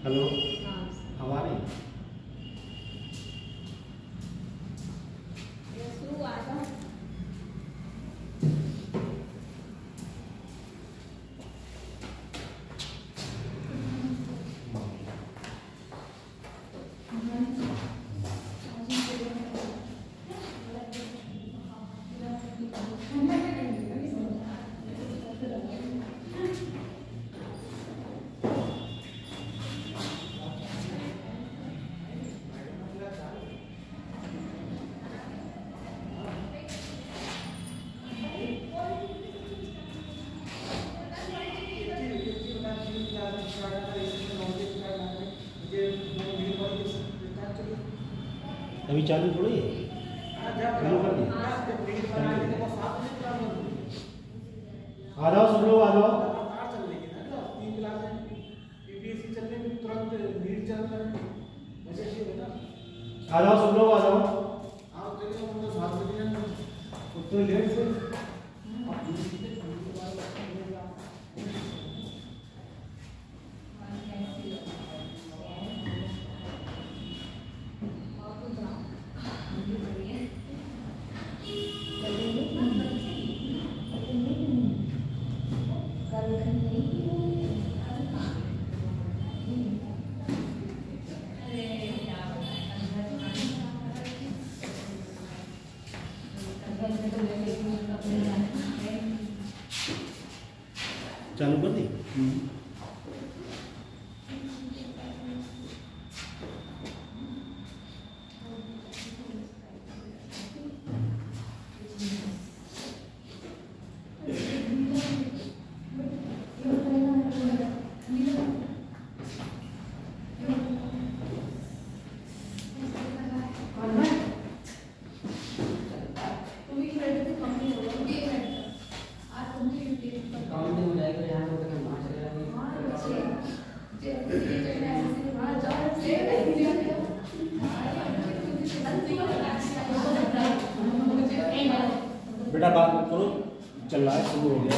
Hello, हाँ हमारी शुरू आ जाओ। अभी चालू थोड़ी है, चालू कर दिया। आ जाओ सब लोग, आ जाओ। आ जाओ सब लोग, आ जाओ। तो लेट से चालू कर दी। बेटा बात मत करो, चल रहा है, शुरू हो गया।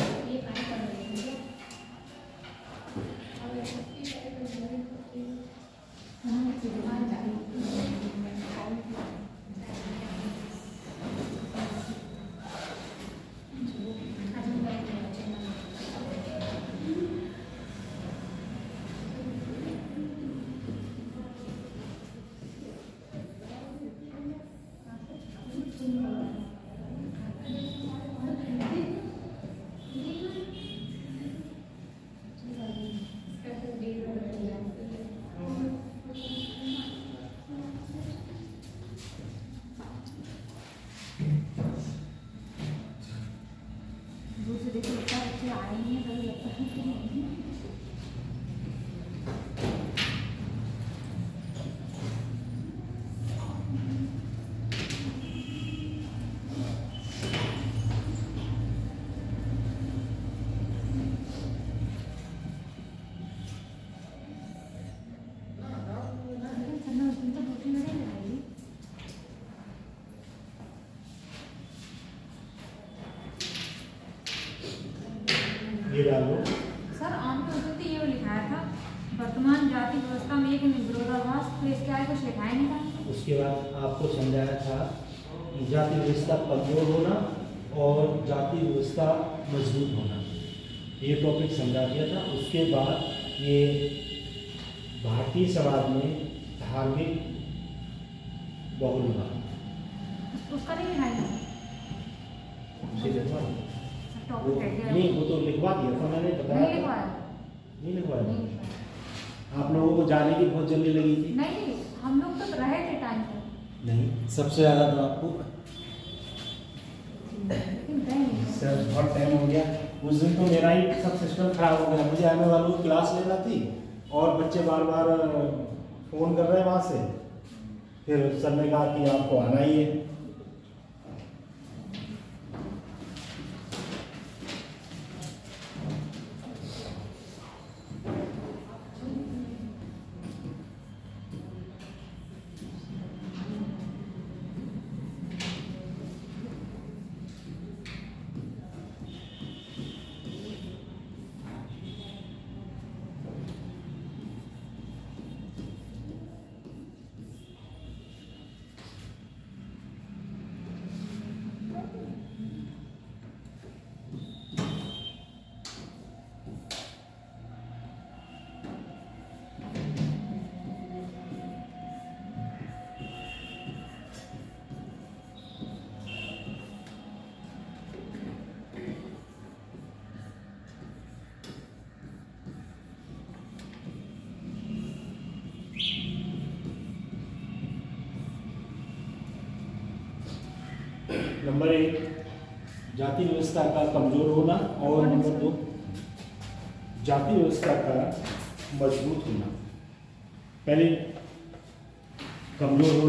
ये डालो। सर ऑन पे उस ये लिखाया था वर्तमान जाति व्यवस्था में एक विरोधाभास, तो इसके आगे कुछ लिखाया नहीं था। उसके बाद आपको समझाया था जाति व्यवस्था कमजोर होना और जाति व्यवस्था मजबूत होना, ये टॉपिक समझा दिया था। उसके बाद ये भारतीय समाज में धार्मिक बहुलवाद, उसका नहीं लिखाया नहीं, वो तो लिखवा दिया था मैंने, बताया नहीं लिखवाया। नहीं लिखवाया। आप लोगों को जाने की बहुत जल्दी लगी थी। नहीं, हम लोग तो रहे थे टाइम पर। नहीं, सबसे ज़्यादा तो आपको सर बहुत टाइम हो गया। उस दिन तो मेरा ही सब सिस्टम खराब हो गया। मुझे आने वालों को क्लास लेना थी और बच्चे बार बार फ़ोन कर रहे हैं वहाँ से। फिर सर ने कहा कि आपको आना ही है। नंबर 1 जाति व्यवस्था का कमजोर होना और नंबर 2 जाति व्यवस्था का मजबूत होना। पहले कमजोर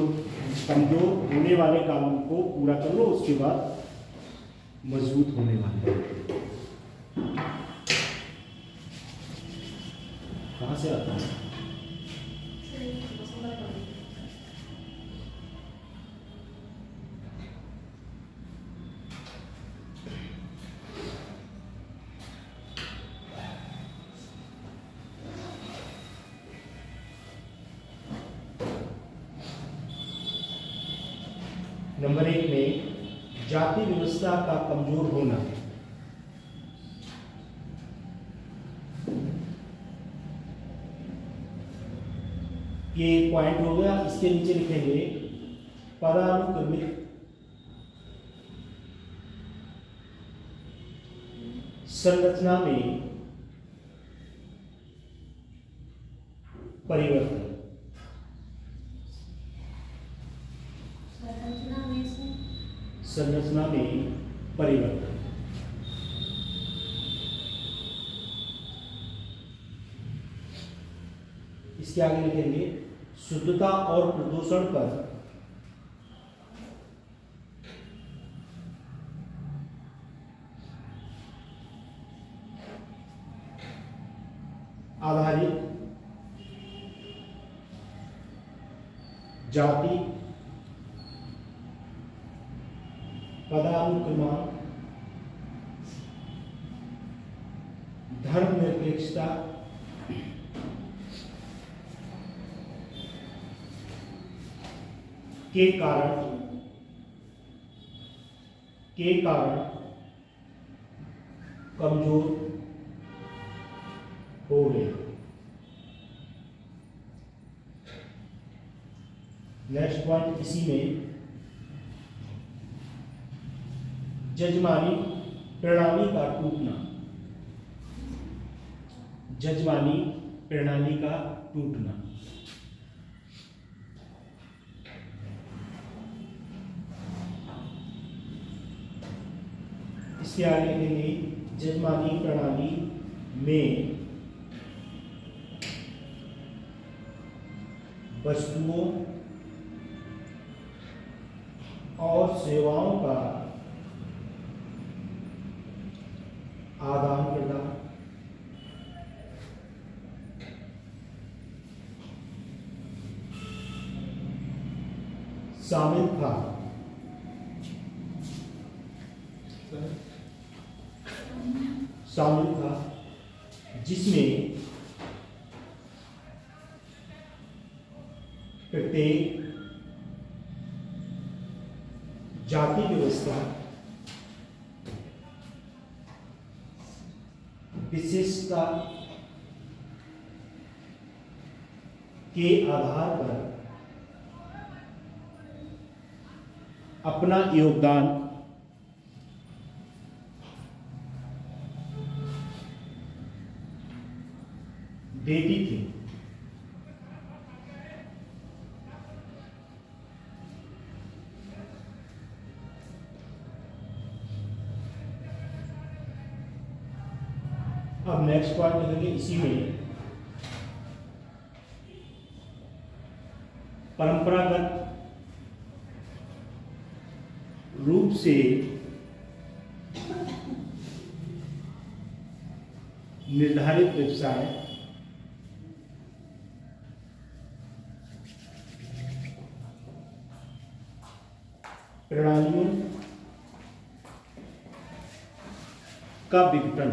होने वाले काम को पूरा कर लो, उसके बाद मजबूत होने वाले। कहाँ से आता है? नंबर 1 में जाति व्यवस्था का कमजोर होना। ये पॉइंट हो गया। इसके नीचे लिखेंगे पदानुक्रमित संरचना में परिवर्तन। संरचना में परिवर्तन। इसके आगे लिखेंगे शुद्धता और प्रदूषण पर आधारित जाति पदानुक्रम धर्मनिरपेक्षता के कारण कमजोर हो गए। नेक्स्ट पॉइंट इसी में जजमानी प्रणाली का टूटना। जजमानी प्रणाली का टूटना। इसके आगे लिखेंगे जजमानी प्रणाली में वस्तुओं और सेवाओं का आदान प्रदान शामिल था। जिसमें प्रत्येक जाति व्यवस्था विशेषता के आधार पर अपना योगदान देती थी। अब नेक्स्ट पॉइंट लिखेंगे इसी में परंपरागत रूप से निर्धारित व्यवसाय प्रणालियों का विघटन।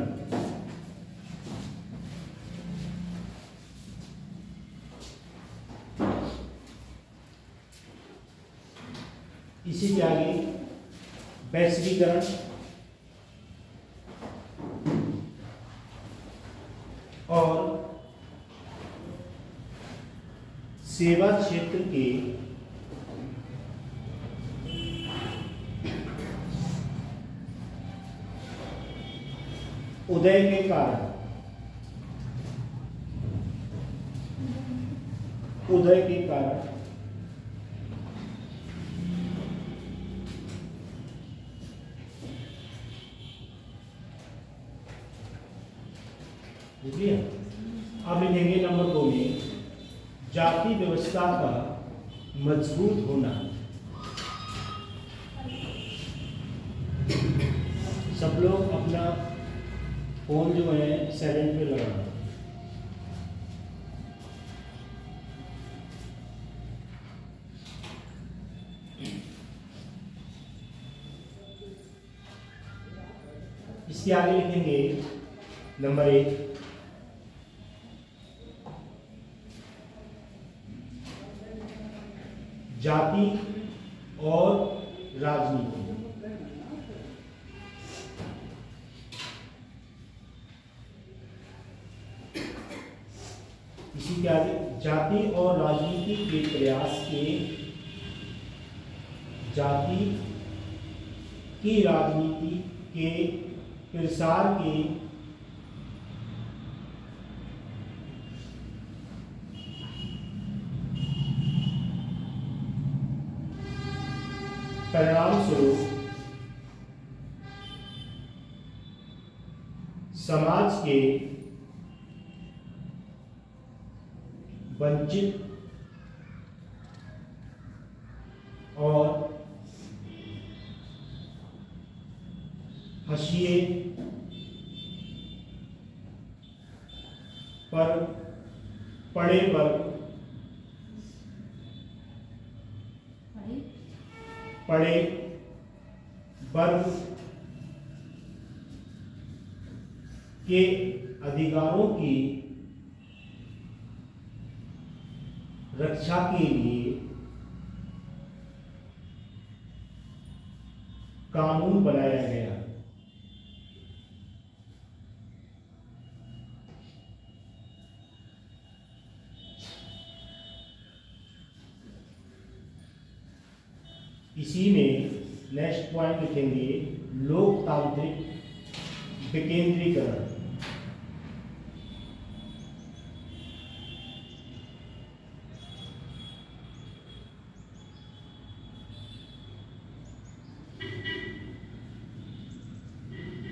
इसी के आगे वैश्वीकरण और सेवा क्षेत्र के उदय के कारण लिख लिया। अब लिखेंगे नंबर 2 में जाति व्यवस्था का मजबूत होना। सब लोग अपना फोन जो है साइलेंट पे लगाना। इसके आगे लिखेंगे नंबर 1 जाति और राजनीति। इसी के आगे जाति और राजनीति के प्रयास के जाति की राजनीति के प्रसार के परिणाम स्वरूप समाज के वंचित और हाशिए पर पड़े वर्ग के अधिकारों की रक्षा के लिए कानून बनाया गया। इसी में नेक्स्ट पॉइंट लिखेंगे लोकतांत्रिक विकेंद्रीकरण।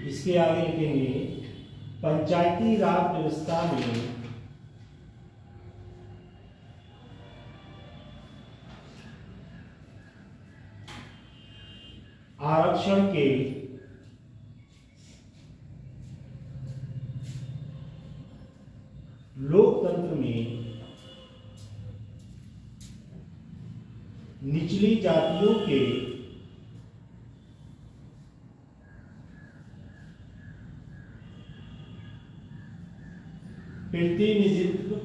इसके आगे लिखेंगे पंचायती राज व्यवस्था में आरक्षण के लोकतंत्र में निचली जातियों के प्रतिनिधित्व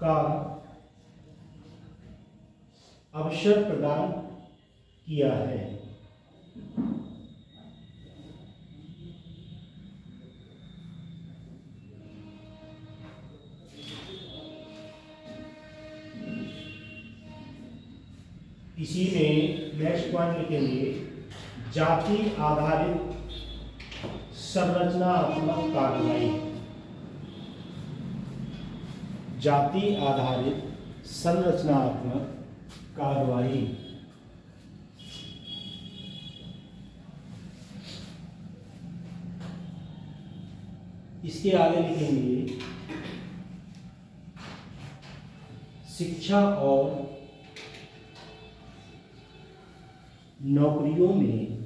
का अवसर प्रदान किया है। इसी में नेक्स्ट पॉइंट लिखेंगे जाति आधारित संरचनात्मक कार्रवाई। जाति आधारित संरचनात्मक कार्रवाई। इसके आगे लिखेंगे शिक्षा और नौकरियों में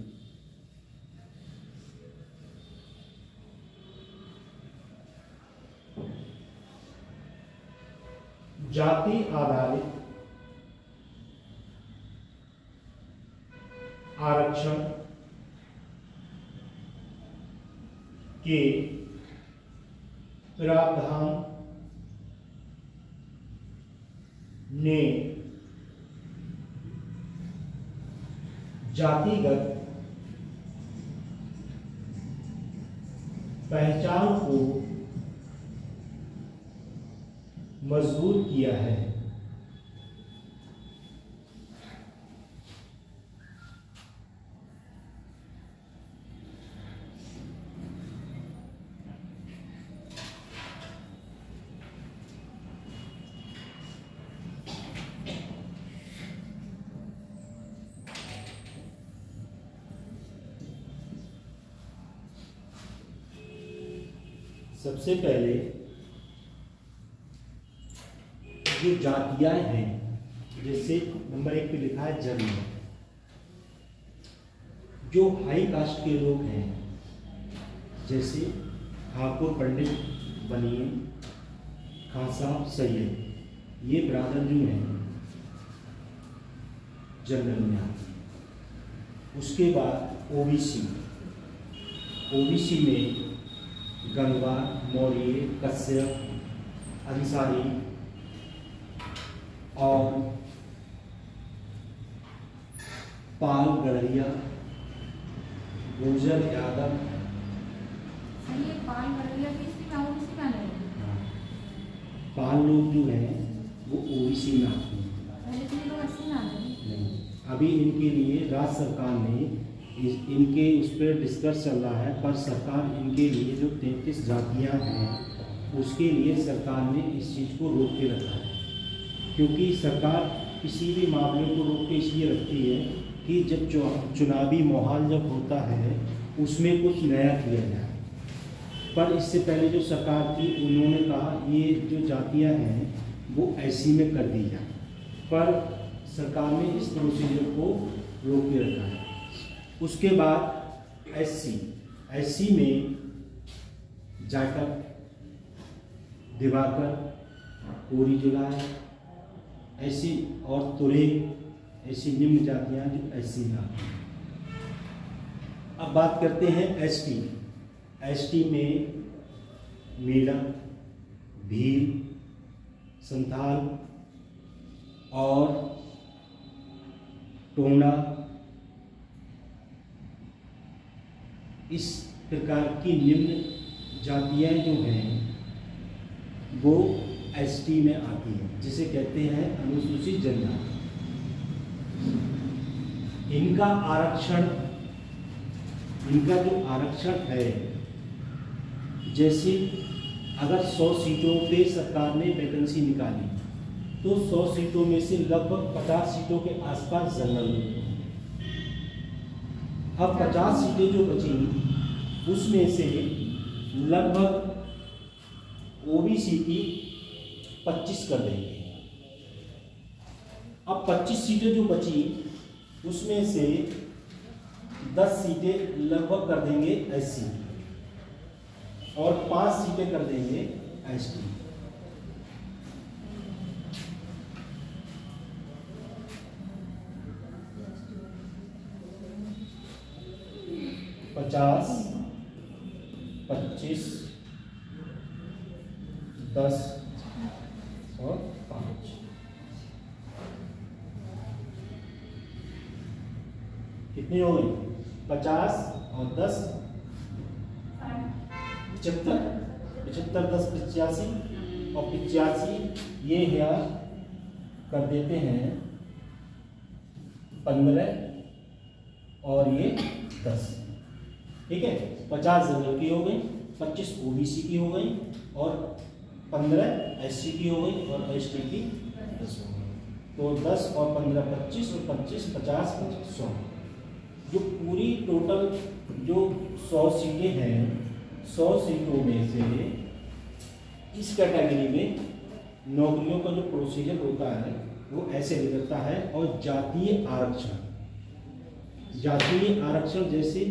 जाति आधारित आरक्षण के प्रावधान ने जातिगत पहचान को मजबूत किया है। सबसे पहले जो जातियां हैं, जैसे नंबर 1 पे लिखा है जन्म, जो हाई कास्ट के लोग हैं जैसे ठाकुर, पंडित, बनिए, खान साहब, सैयद, ये ब्रादर जो हैं जनरल में आते हैं। उसके बाद ओबीसी, ओबीसी में गंगवार, मौर्य, कश्यप, अंसारी और पाल, गड़रिया, गुर्जर, यादव। ये पाल गड़रिया किसी में ओबीसी का नहीं? पाल लोग जो हैं वो ओबीसी में आते हैं। पहले तो ये लोग 80 में आते हैं। नहीं, अभी इनके लिए राज्य सरकार ने इनके उस पर डिस्कस चल रहा है, पर सरकार इनके लिए जो 33 जातियाँ हैं उसके लिए सरकार ने इस चीज़ को रोक के रखा है। क्योंकि सरकार किसी भी मामले को रोक के इसलिए रखती है कि जब चुनावी माहौल जब होता है उसमें कुछ नया किया जाए। पर इससे पहले जो सरकार थी उन्होंने कहा ये जो जातियां हैं वो ऐसी में कर दी जाए, पर सरकार ने इस प्रोसीजर को रोक के रखा है। उसके बाद एससी में जाटव, दिवाकर, कोरी जुलाई, ऐसी और तुरे, ऐसी निम्न जातियां जो एससी में आती हैं। अब बात करते हैं एसटी में मीणा, भील, संथाल और टोना, इस प्रकार की निम्न जातियां जो हैं वो एसटी में आती हैं, जिसे कहते हैं अनुसूचित जनजाति। इनका जो आरक्षण है, जैसे अगर 100 सीटों पे सरकार ने वैकेंसी निकाली तो 100 सीटों में से लगभग 50 सीटों के आसपास जनरल में। अब 50 सीटें जो बची उसमें से लगभग ओबीसी की 25 कर देंगे। अब 25 सीटें जो बची उसमें से 10 सीटें लगभग कर देंगे एससी और 5 सीटें कर देंगे एसटी। पचास, 25, 10 और 5। कितनी हो गई? 50 और 10 75, 75, 10 85 और 85 ये यहाँ कर देते हैं 15 और ये 10। ठीक है, 50 जनरल की हो गई, 25 ओबीसी की हो गई और 15 एससी की हो गई और एसटी की 10 हो गई। तो 10 और 15 25 और 25 50 50 100। जो पूरी टोटल जो 100 सीटें हैं, 100 सीटों में से इस कैटेगरी में नौकरियों का जो प्रोसीजर होता है वो ऐसे निकलता है। और जातीय आरक्षण जैसे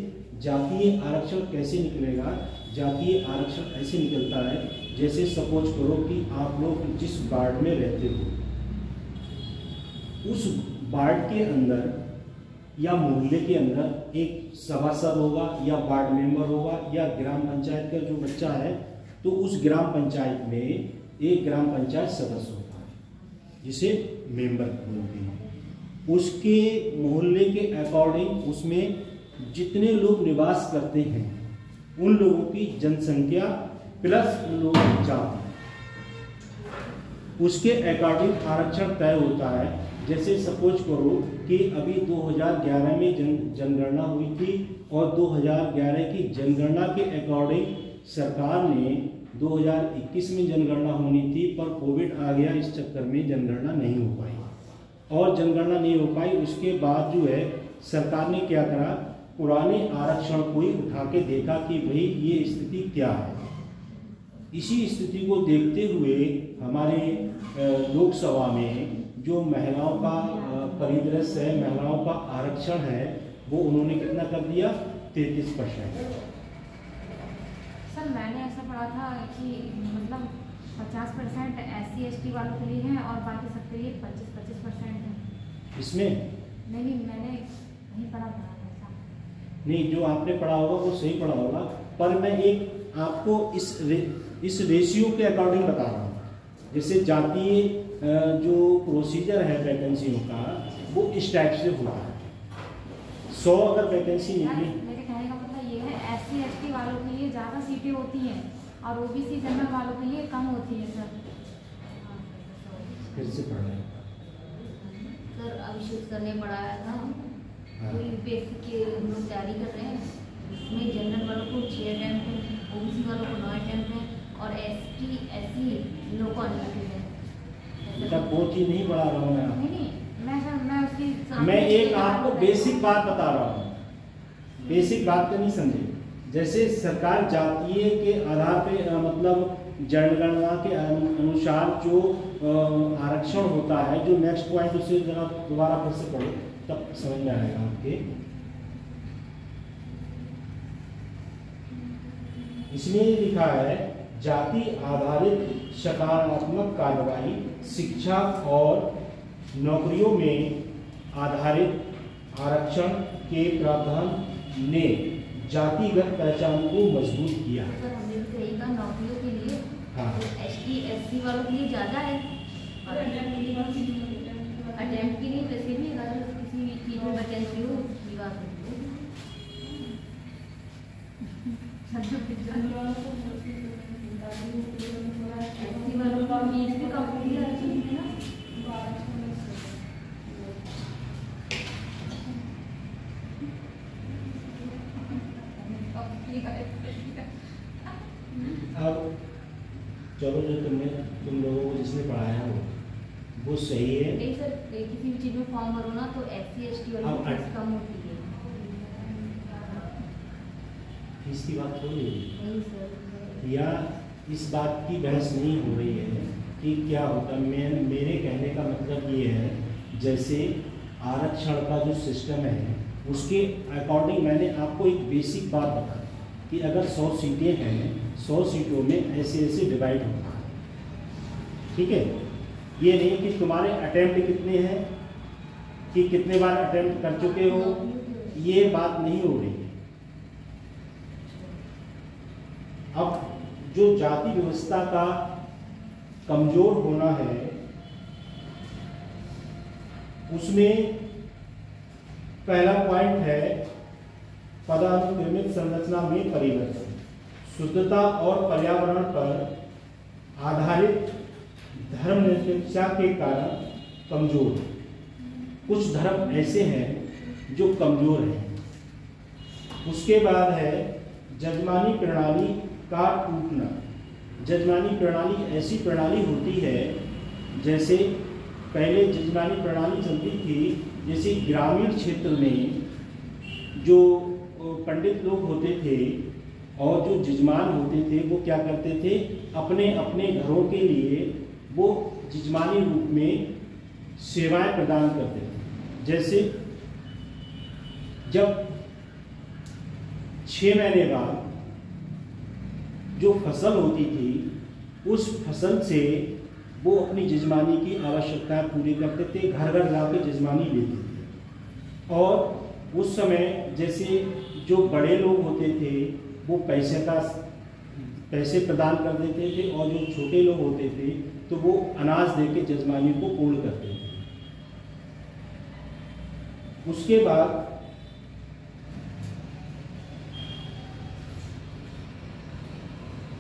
जातीय आरक्षण कैसे निकलेगा? जातीय आरक्षण ऐसे निकलता है जैसे सपोज करो कि आप लोग जिस वार्ड में रहते हो उस वार्ड के अंदर या मोहल्ले के अंदर एक सभासद होगा या वार्ड मेंबर होगा या ग्राम पंचायत का जो बच्चा है, तो उस ग्राम पंचायत में एक ग्राम पंचायत सदस्य होता है जिसे मेंबर बोलते हैं। उसके मोहल्ले के अकॉर्डिंग उसमें जितने लोग निवास करते हैं उन लोगों की जनसंख्या प्लस उन लोगों की जाति, उसके अकॉर्डिंग आरक्षण तय होता है। जैसे सपोज करो कि अभी 2011 में जनगणना हुई थी और 2011 की जनगणना के अकॉर्डिंग सरकार ने 2021 में जनगणना होनी थी, पर कोविड आ गया, इस चक्कर में जनगणना नहीं हो पाई। और जनगणना नहीं हो पाई उसके बाद जो है सरकार ने क्या करा, पुराने आरक्षण को ही उठा के देखा कि भाई ये स्थिति क्या है। इसी स्थिति को देखते हुए हमारे लोकसभा में जो महिलाओं का परिदृश्य है, महिलाओं का आरक्षण है, वो उन्होंने कितना कर दिया, 33%। सर मैंने ऐसा पढ़ा था कि मतलब 50% SC ST वालों के लिए है और बाकी सबके लिए 25% है। इसमें नहीं, मैंने कहीं पढ़ा था ऐसा। नहीं, जो आपने पढ़ा होगा वो सही पढ़ा होगा, पर मैं एक आपको इस रेशियो के अकॉर्डिंग बता रहा हूँ। जैसे जातीय जो प्रोसीजर है वैकेंसियों का, वो इस टाइप से हुआ है। 100 अगर वैकेंसी निकली, मेरे कहने का मतलब ये है SC ST वालों के लिए ज़्यादा सीटें होती हैं और OBC जनरल वालों के लिए कम होती है। सर फिर से पढ़ रहे हैं सर, अभिषेक सर ने पढ़ाया था, तो यूपीएससी की हम लोग तैयारी कर रहे हैं। इसमें जनरल वालों को 6 अटैम्प्ट है, OBC वालों को 9 अटैम्प्ट है और ST SC इन लोगों को अनलिमिटेड है। बेटा वो चीज़ नहीं पढ़ा रहा हूँ नहीं, मैं एक आपको बेसिक बात बता रहा हूँ, बेसिक बात तो नहीं समझे। जैसे सरकार जातीय के आधार पे मतलब जनगणना के अनुसार जो आरक्षण होता है, जो नेक्स्ट पॉइंट उसे जरा दोबारा फिर से पढ़ो तब समझ में आएगा आपके। इसमें लिखा है जाति आधारित सकारात्मक कार्रवाई शिक्षा और नौकरियों में आधारित आरक्षण के प्रावधान ने जातिगत पहचान को मजबूत किया। सर हमने भी कही का नौकरियों के लिए हाँ। ST SC वालों के लिए ज़्यादा है, अटैम्प्ट के लिए वैसे भी अगर किसी भी चीज़ में वैकेंसी हो उसकी बात होती है। SC वालों का मीन्स भी कम है ना। अब चलो, जो तुम लोगों को जिसने पढ़ाया वो सही है। नहीं सर, किसी भी चीज़ में फॉर्म भरो ना तो SC ST वालों की फीस कम होती है। फीस की बात हो रही है नहीं सर, या इस बात की बहस नहीं हो रही है कि क्या होता। मेरे कहने का मतलब ये है, जैसे आरक्षण का जो सिस्टम है उसके अकॉर्डिंग मैंने आपको एक बेसिक बात बता कि अगर 100 सीटें हैं, 100 सीटों में ऐसे डिवाइड होता है, ठीक है। ये नहीं कि तुम्हारे अटेम्प्ट कितने हैं, कि कितने बार अटेम्प्ट कर चुके हो, ये बात नहीं हो रही है। अब जो जाति व्यवस्था का कमजोर होना है, उसमें पहला पॉइंट है पदानुक्रमित संरचना में परिवर्तन, शुद्धता और पर्यावरण पर आधारित धर्मनिरपेक्षता के कारण कमजोर। कुछ धर्म ऐसे हैं जो कमजोर हैं। उसके बाद है जजमानी प्रणाली का टूटना। जजमानी प्रणाली ऐसी प्रणाली होती है, जैसे पहले जजमानी प्रणाली चलती थी, जैसे ग्रामीण क्षेत्र में जो पंडित लोग होते थे और जो जजमान होते थे वो क्या करते थे, अपने अपने घरों के लिए वो जजमानी रूप में सेवाएं प्रदान करते थे। जैसे जब 6 महीने बाद जो फसल होती थी, उस फसल से वो अपनी जजमानी की आवश्यकताएं पूरी करते थे, घर घर जाके जजमानी लेते थे। और उस समय जैसे जो बड़े लोग होते थे वो पैसे प्रदान कर देते थे और जो छोटे लोग होते थे तो वो अनाज देके जजमानी को पूर्ण करते थे। उसके बाद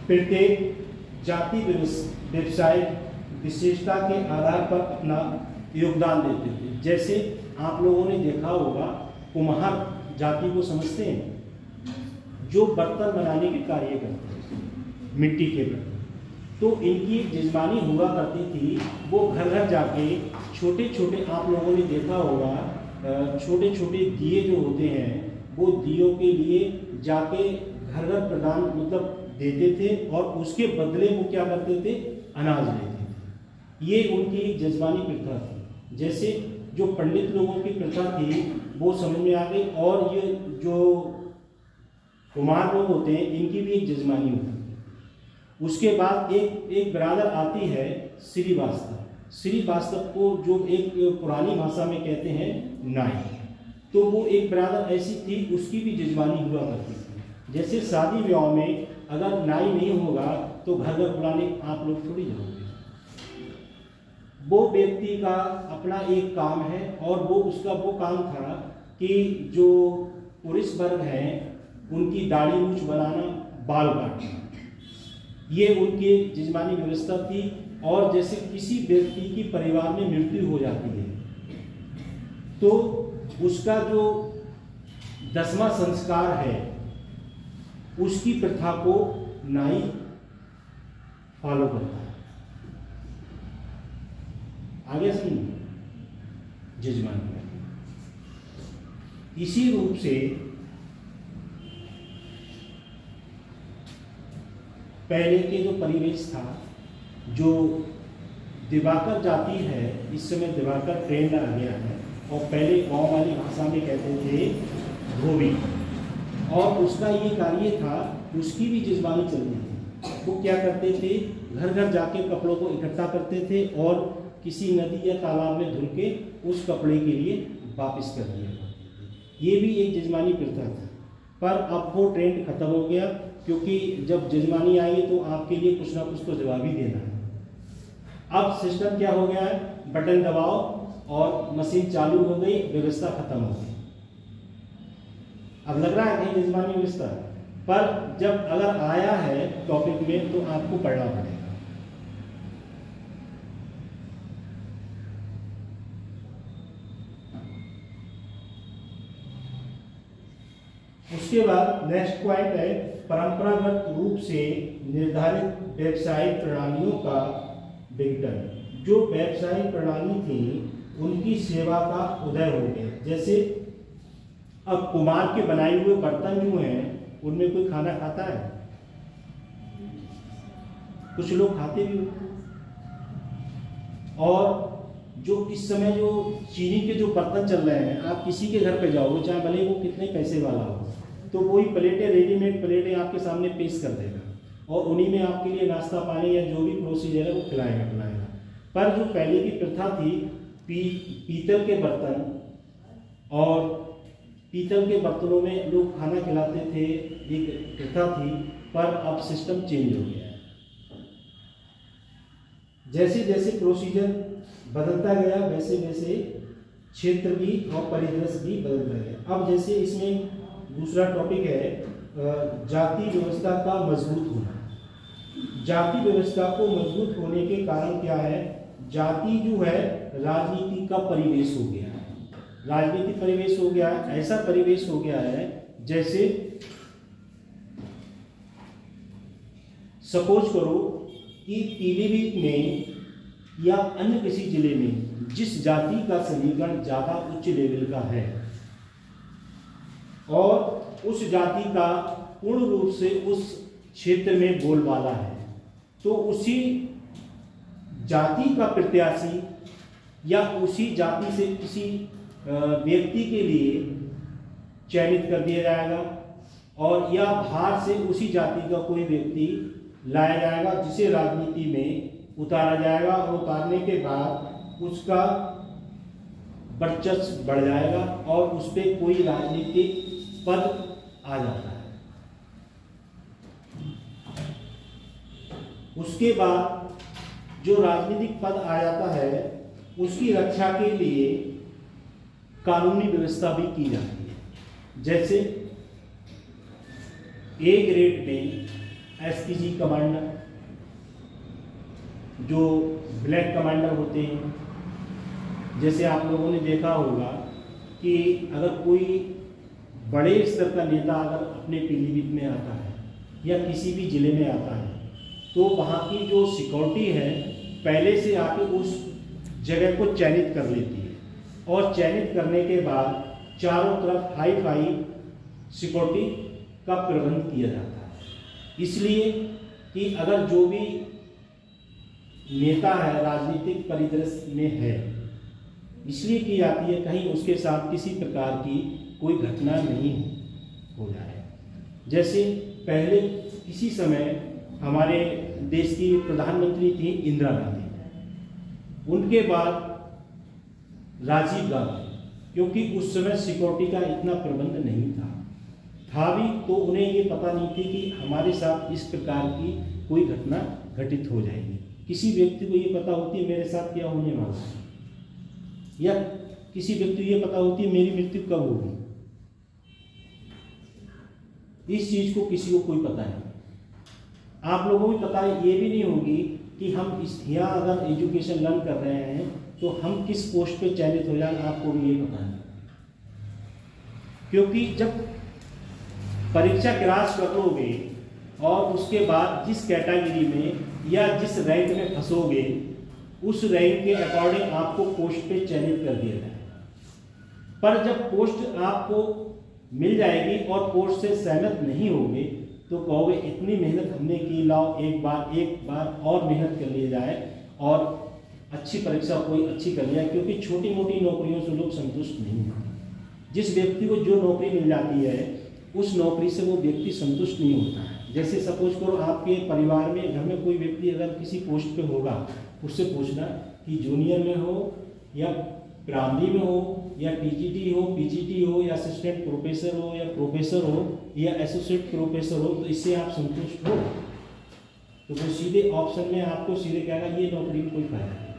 प्रत्येक जाति व्यवसायिक विशेषता के आधार पर अपना योगदान देते थे। जैसे आप लोगों ने देखा होगा, कुम्हार जाति को समझते हैं, जो बर्तन बनाने के कार्य करते हैं, मिट्टी के बर्तन। तो इनकी एक जजमानी हुआ करती थी, वो घर घर जाके छोटे छोटे, आप लोगों ने देखा होगा, छोटे छोटे दिए जो होते हैं, वो दियों के लिए जाके घर घर प्रदान मतलब देते थे और उसके बदले वो क्या करते थे, अनाज लेते थे। ये उनकी जज्बानी प्रथा थी। जैसे जो पंडित लोगों की प्रथा थी वो समझ में आ गई, और ये जो कुमार लोग होते हैं इनकी भी एक जजमानी होती है। उसके बाद एक बिरादर आती है श्रीवास्तव। श्रीवास्तव को जो एक पुरानी भाषा में कहते हैं नाई, तो वो एक बिरादर ऐसी थी, उसकी भी जजमानी हुआ करती थी। जैसे शादी विवाह में अगर नाई नहीं होगा तो घर घर बुलाने आप लोग थोड़ी जाओगे। वो व्यक्ति का अपना एक काम है, और वो उसका वो काम था कि जो पुरुष वर्ग हैं उनकी दाढ़ी मूछ बनाना, बाल काटना, ये उनकी जजमानी व्यवस्था थी। और जैसे किसी व्यक्ति की परिवार में मृत्यु हो जाती है तो उसका जो 10वां संस्कार है उसकी प्रथा को नाई फॉलो करता है। आगे सुनिए, जजमानी। इसी रूप से पहले के जो परिवेश था, जो दिवाकर जाति है, इस समय दिवाकर ट्रेंड आ गया है, और पहले गांव वाली भाषा में कहते थे धोबी, और उसका ये कार्य था, उसकी भी जज्बानी चलती थी। वो क्या करते थे, घर घर जाके कपड़ों को इकट्ठा करते थे और किसी नदी या तालाब में धुल के उस कपड़े के लिए वापस कर दिया करते थे। ये भी एक जजमानी प्रथा थी, पर अब वो ट्रेंड खत्म हो गया, क्योंकि जब जजमानी आई तो आपके लिए कुछ ना कुछ तो जवाब ही देना है। अब सिस्टम क्या हो गया है, बटन दबाओ और मशीन चालू हो गई, व्यवस्था खत्म हो गई। अब लग रहा है कहीं जजमानी व्यवस्था, पर जब अगर आया है टॉपिक में तो आपको पढ़ना पड़ेगा। उसके बाद नेक्स्ट पॉइंट है परंपरागत रूप से निर्धारित व्यवसायिक प्रणालियों का विघटन। जो व्यवसायिक प्रणाली थी उनकी सेवा का उदय हो गया। जैसे अब कुम्हार के बनाए हुए बर्तन जो हैं उनमें कोई खाना खाता है, कुछ लोग खाते भी होते हैं। और जो इस समय जो चीनी के जो बर्तन चल रहे हैं, आप किसी के घर पे जाओगे, चाहे भले वो कितने पैसे वाला हो, तो वही प्लेटें, रेडीमेड प्लेटें आपके सामने पेश कर देगा और उन्हीं में आपके लिए नाश्ता पानी या जो भी प्रोसीजर है वो खिलाएगा। पर जो पहले की प्रथा थी, पीतल के बर्तन, और पीतल के बर्तनों में लोग खाना खिलाते थे, एक प्रथा थी, पर अब सिस्टम चेंज हो गया है। जैसे जैसे प्रोसीजर बदलता गया वैसे वैसे क्षेत्र भी और परिदृश्य भी बदलता गया। अब जैसे इसमें दूसरा टॉपिक है जाति व्यवस्था का मजबूत होना। जाति व्यवस्था को मजबूत होने के कारण क्या है, जाति जो है राजनीति का परिवेश हो गया है। राजनीतिक परिवेश हो गया है, ऐसा परिवेश हो गया है जैसे सपोज करो कि पीलीभीत में या अन्य किसी जिले में जिस जाति का समीकरण ज़्यादा उच्च लेवल का है और उस जाति का पूर्ण रूप से उस क्षेत्र में बोलबाला है, तो उसी जाति का प्रत्याशी या उसी जाति से किसी व्यक्ति के लिए चयनित कर दिया जाएगा, और या बाहर से उसी जाति का कोई व्यक्ति लाया जाएगा जिसे राजनीति में उतारा जाएगा, और उतारने के बाद उसका वर्चस्व बढ़ जाएगा और उस पर कोई राजनीतिक पद आ जाता है। उसके बाद जो राजनीतिक पद आ जाता है उसकी रक्षा के लिए कानूनी व्यवस्था भी की जाती है। जैसे ए ग्रेड में एसपीजी कमांडर, जो ब्लैक कमांडर होते हैं, जैसे आप लोगों ने देखा होगा कि अगर कोई बड़े स्तर का नेता अगर अपने पीलीभीत में आता है या किसी भी ज़िले में आता है, तो वहाँ की जो सिक्योरिटी है पहले से आके उस जगह को चयनित कर लेती है, और चयनित करने के बाद चारों तरफ हाई फाई सिक्योरिटी का प्रबंध किया जाता है। इसलिए कि अगर जो भी नेता है राजनीतिक परिदृश्य में है, इसलिए की जाती है कहीं उसके साथ किसी प्रकार की कोई घटना नहीं हो जाए। जैसे पहले किसी समय हमारे देश की प्रधानमंत्री थी इंदिरा गांधी, उनके बाद राजीव गांधी, क्योंकि उस समय सिक्योरिटी का इतना प्रबंध नहीं था भी तो उन्हें ये पता नहीं थी कि हमारे साथ इस प्रकार की कोई घटना घटित हो जाएगी। किसी व्यक्ति को ये पता होती है मेरे साथ क्या होने वाला है, या किसी व्यक्ति को ये पता होती है मेरी मृत्यु कब होगी, इस चीज को किसी को कोई पता नहीं। आप लोगों को पता है ये भी नहीं होगी कि हम इस यहाँ अगर एजुकेशन लर्न कर रहे हैं तो हम किस पोस्ट पे चयनित हो जाए, आपको भी ये पता नहीं। क्योंकि जब परीक्षा क्रैश कर लोगे और उसके बाद जिस कैटेगरी में या जिस रैंक में फंसोगे उस रैंक के अकॉर्डिंग आपको पोस्ट पे चयनित कर दिया जाए। पर जब पोस्ट आपको मिल जाएगी और पोस्ट से सहमत नहीं होगे तो कहोगे इतनी मेहनत हमने की, लाओ एक बार और मेहनत कर लिया जाए और अच्छी परीक्षा कोई अच्छी कर लिया। क्योंकि छोटी मोटी नौकरियों से लोग संतुष्ट नहीं होते। जिस व्यक्ति को जो नौकरी मिल जाती है उस नौकरी से वो व्यक्ति संतुष्ट नहीं होता है। जैसे सपोज करो आपके परिवार में घर में कोई व्यक्ति अगर किसी पोस्ट पे होगा, उससे पूछना कि जूनियर में हो या प्राइमरी में हो या पीजीटी हो या असिस्टेंट प्रोफेसर हो या प्रोफेसर हो या एसोसिएट प्रोफेसर हो, तो इससे आप संतुष्ट हो? तो वो सीधे ऑप्शन में आपको सीधे कहेगा ये नौकरी में कोई फायदा नहीं।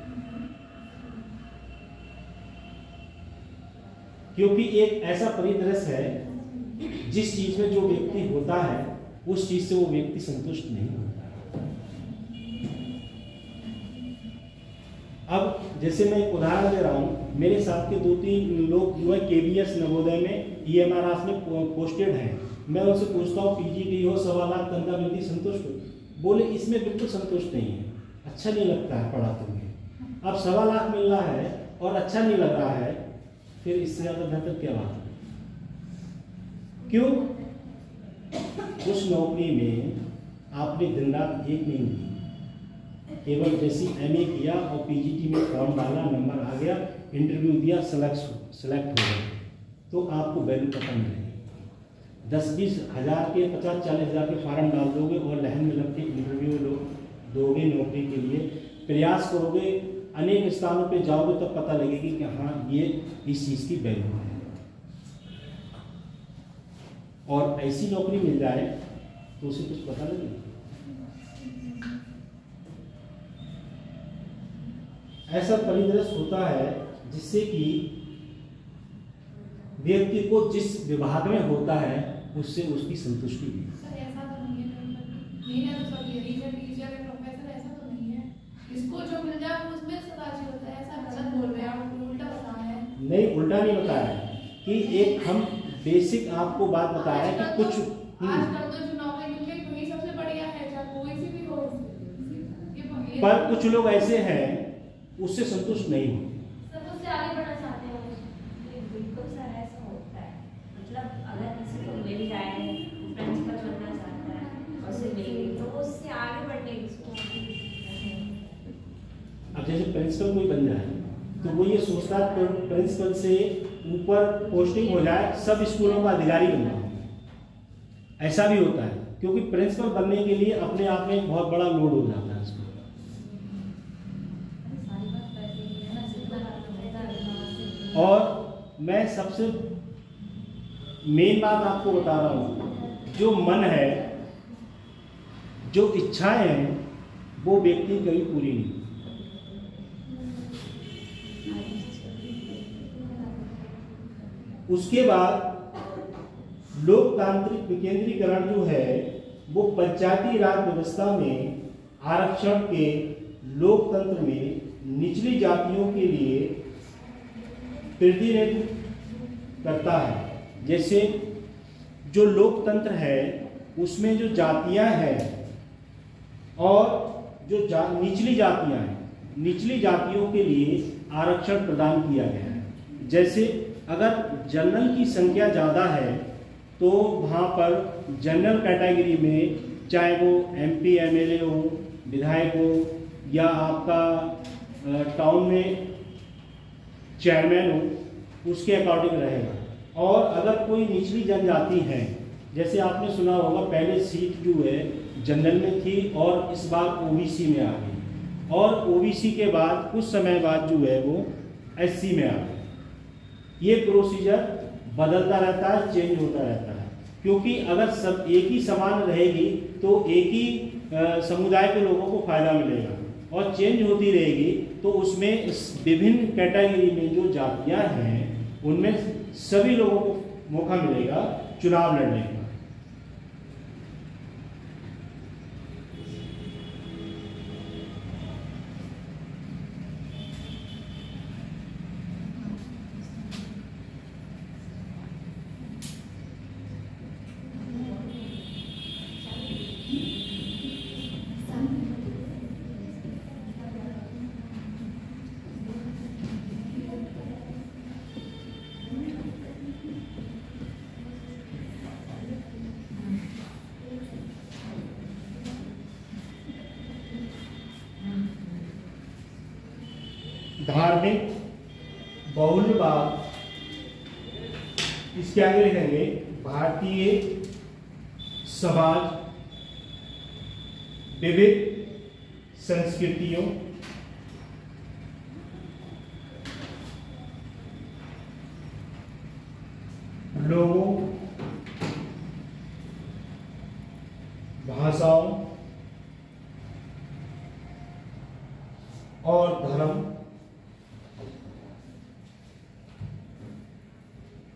क्योंकि एक ऐसा परिदृश्य है जिस चीज में जो व्यक्ति होता है उस चीज से वो व्यक्ति संतुष्ट नहीं होता। अब जैसे मैं एक उदाहरण दे रहा हूँ, मेरे साथ के 2-3 लोग जो है KBS नवोदय में EMRS में पोस्टेड हैं। मैं उनसे पूछता हूँ PGT हो 1.25 लाख तनख्वाह मिलती, संतुष्ट हो? बोले इसमें बिल्कुल संतुष्ट नहीं है, अच्छा नहीं लगता है पढ़ाते हुए। अब 1.25 लाख मिल रहा है और अच्छा नहीं लग रहा है, फिर इससे ज़्यादा बेहतर क्या बात है? क्यों? उस नौकरी में आपने दिन रात एक नहीं दी, केवल जैसी MA किया और PGT में फॉर्म डाला, नंबर आ गया, इंटरव्यू दिया, सेलेक्ट हो गए, तो आपको वैल्यू पता नहीं रहेगी। 10-20 हज़ार के 50-40 हज़ार के फार्म डाल दोगे और लाइन में लग के इंटरव्यू दोगे नौकरी के लिए, प्रयास करोगे, अनेक स्थानों पे जाओगे तब पता लगेगी कि हाँ ये इस चीज़ की वैल्यू है। और ऐसी नौकरी मिल जाए तो उसे कुछ पता लगे। ऐसा परिदृश्य होता है जिससे कि व्यक्ति को जिस विभाग में होता है उससे उसकी संतुष्टि भी। सर ऐसा तो नहीं है, तो सब टीचर प्रोफेसर ऐसा तो नहीं है, इसको जो मिल जाए उसमें राजी होता है। ऐसा गलत बोल रहे हैं आप, उल्टा बता रहे हैं। नहीं, उल्टा नहीं बताया कि एक हम बेसिक आपको बात बताया है कि कुछ आजकल तो जो नौकरी मिल गई वही सबसे बढ़िया है, चाहे कोई सी भी हो। पर कुछ लोग ऐसे हैं उससे संतुष्ट नहीं हो, सब उससे आगे बढ़ना चाहते हैं। बिल्कुल सर ऐसा होता है। मतलब अगर किसी को मिल जाए, प्रिंसिपल बनना चाहता है और उसे मिल गई तो उससे आगे बढ़ने की सोचती है। अब जैसे प्रिंसिपल कोई बन जाए तो वो ये सोचता है प्रिंसिपल से ऊपर पोस्टिंग हो जाए, सब स्कूलों का अधिकारी बन जाए। ऐसा भी होता है क्योंकि प्रिंसिपल बनने के लिए अपने आप में बहुत बड़ा लोड हो जाता है इसको। और मैं सबसे मेन बात आपको बता रहा हूँ, जो मन है, जो इच्छाएं हैं, वो व्यक्ति कभी पूरी नहीं। उसके बाद लोकतांत्रिक विकेंद्रीकरण जो है वो पंचायती राज व्यवस्था में आरक्षण के लोकतंत्र में निचली जातियों के लिए प्रतिनिधित्व करता है। जैसे जो लोकतंत्र है उसमें जो जातियां हैं और जो निचली जातियां हैं, निचली जातियों के लिए आरक्षण प्रदान किया गया है। जैसे अगर जनरल की संख्या ज़्यादा है तो वहाँ पर जनरल कैटेगरी में चाहे वो MP MLA हो, विधायक हो, या आपका टाउन में चेयरमैन हो, उसके अकॉर्डिंग रहेगा। और अगर कोई निचली जनजाति है, जैसे आपने सुना होगा पहले सीट जो है जनरल में थी और इस बार OBC में आ गई, और OBC के बाद कुछ समय बाद जो है वो SC में आ गई। ये प्रोसीजर बदलता रहता है, चेंज होता रहता है, क्योंकि अगर सब एक ही समान रहेगी तो एक ही समुदाय के लोगों को फायदा मिलेगा, और चेंज होती रहेगी तो उसमें विभिन्न कैटेगरी में जो जातियां हैं उनमें सभी लोगों को मौका मिलेगा चुनाव लड़ने का। धार्मिक बहुलवाद, इसके आगे लिखेंगे भारतीय समाज विविध संस्कृतियों लोगों, भाषाओं और धर्म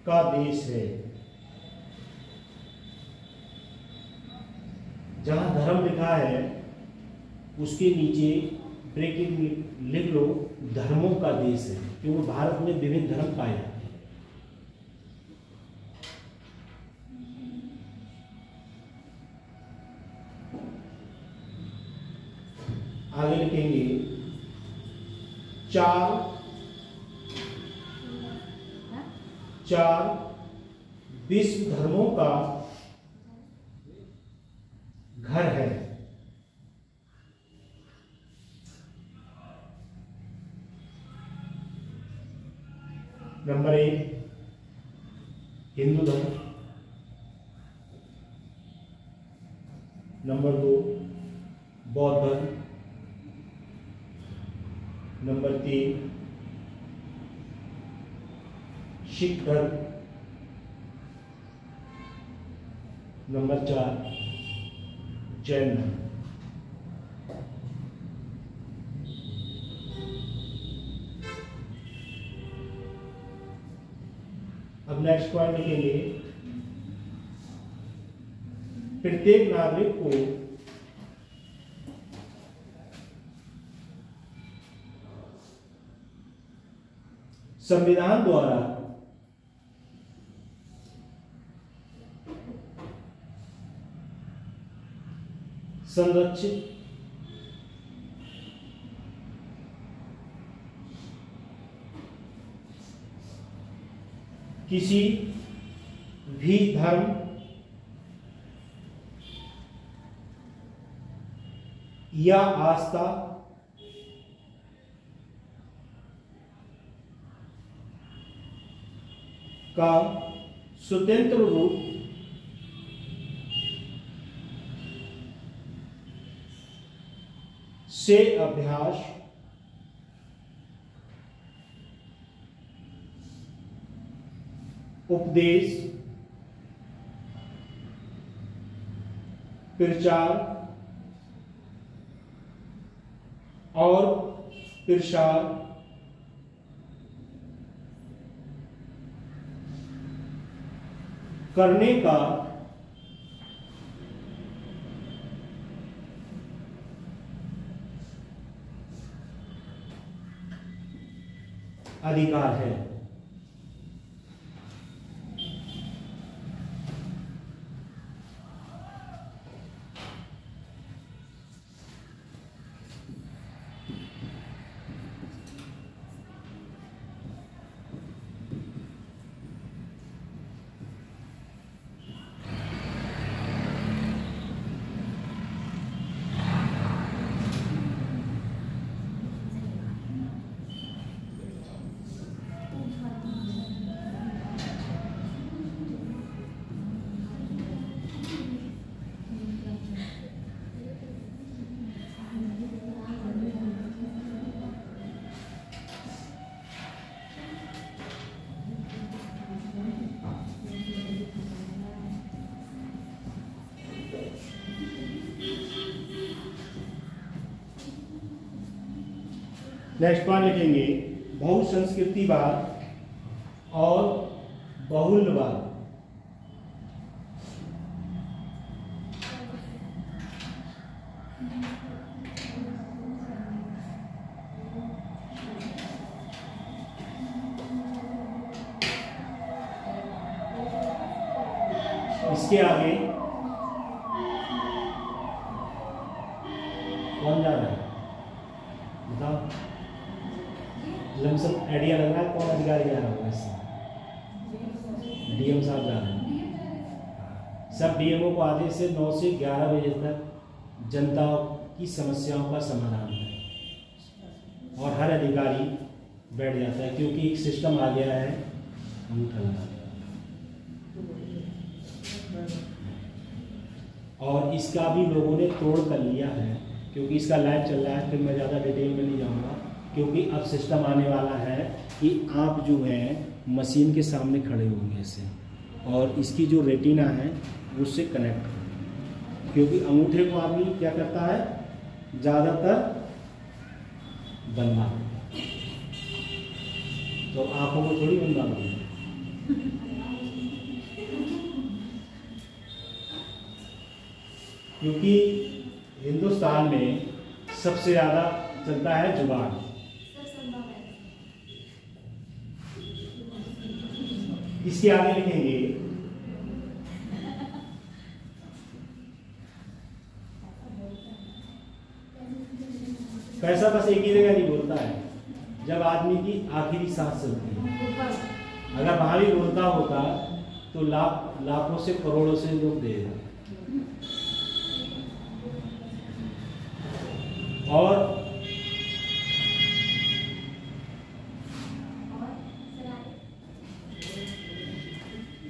का देश है। जहां धर्म लिखा है उसके नीचे ब्रैकेट में लिख लो धर्मों का देश है, क्योंकि भारत में विभिन्न धर्म पाए जाते हैं। आगे लिखेंगे चार विश्व धर्मों का घर है। नंबर 1 हिंदू धर्म, नंबर 2 बौद्ध धर्म, नंबर 3 सिख धर्म, नंबर 4 जैन धर्म। अब नेक्स्ट पॉइंट लिखेंगे प्रत्येक नागरिक को संविधान द्वारा संरक्षित किसी भी धर्म या आस्था का स्वतंत्र रूप से अभ्यास, उपदेश, प्रचार और प्रसार करने का अधिकार है। नेक्स्ट पॉइंट लिखेंगे बहुसंस्कृतिवाद और बहुलवाद। इसके आगे कौन जा रहा है बताओ, लमसम आइडिया लग रहा है कौन अधिकारी जा रहा होगा इससे? डीएम साहब जा रहे हैं। सब डीएमओ को आदेश से 9 से 11 बजे तक जनता की समस्याओं का समाधान है और हर अधिकारी बैठ जाता है, क्योंकि एक सिस्टम आ गया है अंगूठा लगा। और इसका भी लोगों ने तोड़ कर लिया है, क्योंकि इसका लाइव चल रहा है, फिर मैं ज़्यादा डिटेल में नहीं जाऊँगा, क्योंकि अब सिस्टम आने वाला है कि आप जो है मशीन के सामने खड़े होंगे ऐसे, और इसकी जो रेटिना है उससे कनेक्ट हो, क्योंकि अंगूठे को आदमी क्या करता है ज़्यादातर बनवा, तो आँखों को थोड़ी बनवा होगी। क्योंकि हिंदुस्तान में सबसे ज़्यादा चलता है जुबान। इसके आगे लिखेंगे पैसा बस एक ही जगह नहीं बोलता है, जब आदमी की आखिरी सांस चलती है। अगर वहां भी बोलता होता तो लाखों से करोड़ों से लोग देगा। और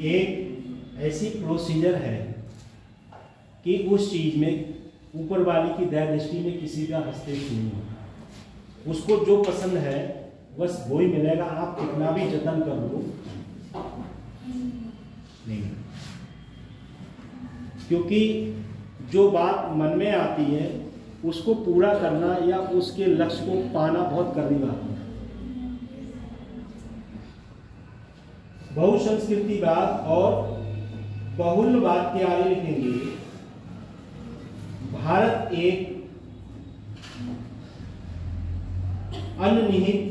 एक ऐसी प्रोसीजर है कि उस चीज में ऊपर वाली की दया दृष्टि में किसी का हस्तक्षेप नहीं होगा, उसको जो पसंद है बस वही मिलेगा, आप कितना भी जतन कर लो नहीं। क्योंकि जो बात मन में आती है उसको पूरा करना या उसके लक्ष्य को पाना बहुत कठिन बात है। बहुसंस्कृतिवाद और बहुलवाद के आगे लिखेंगे भारत एक अंतर्निहित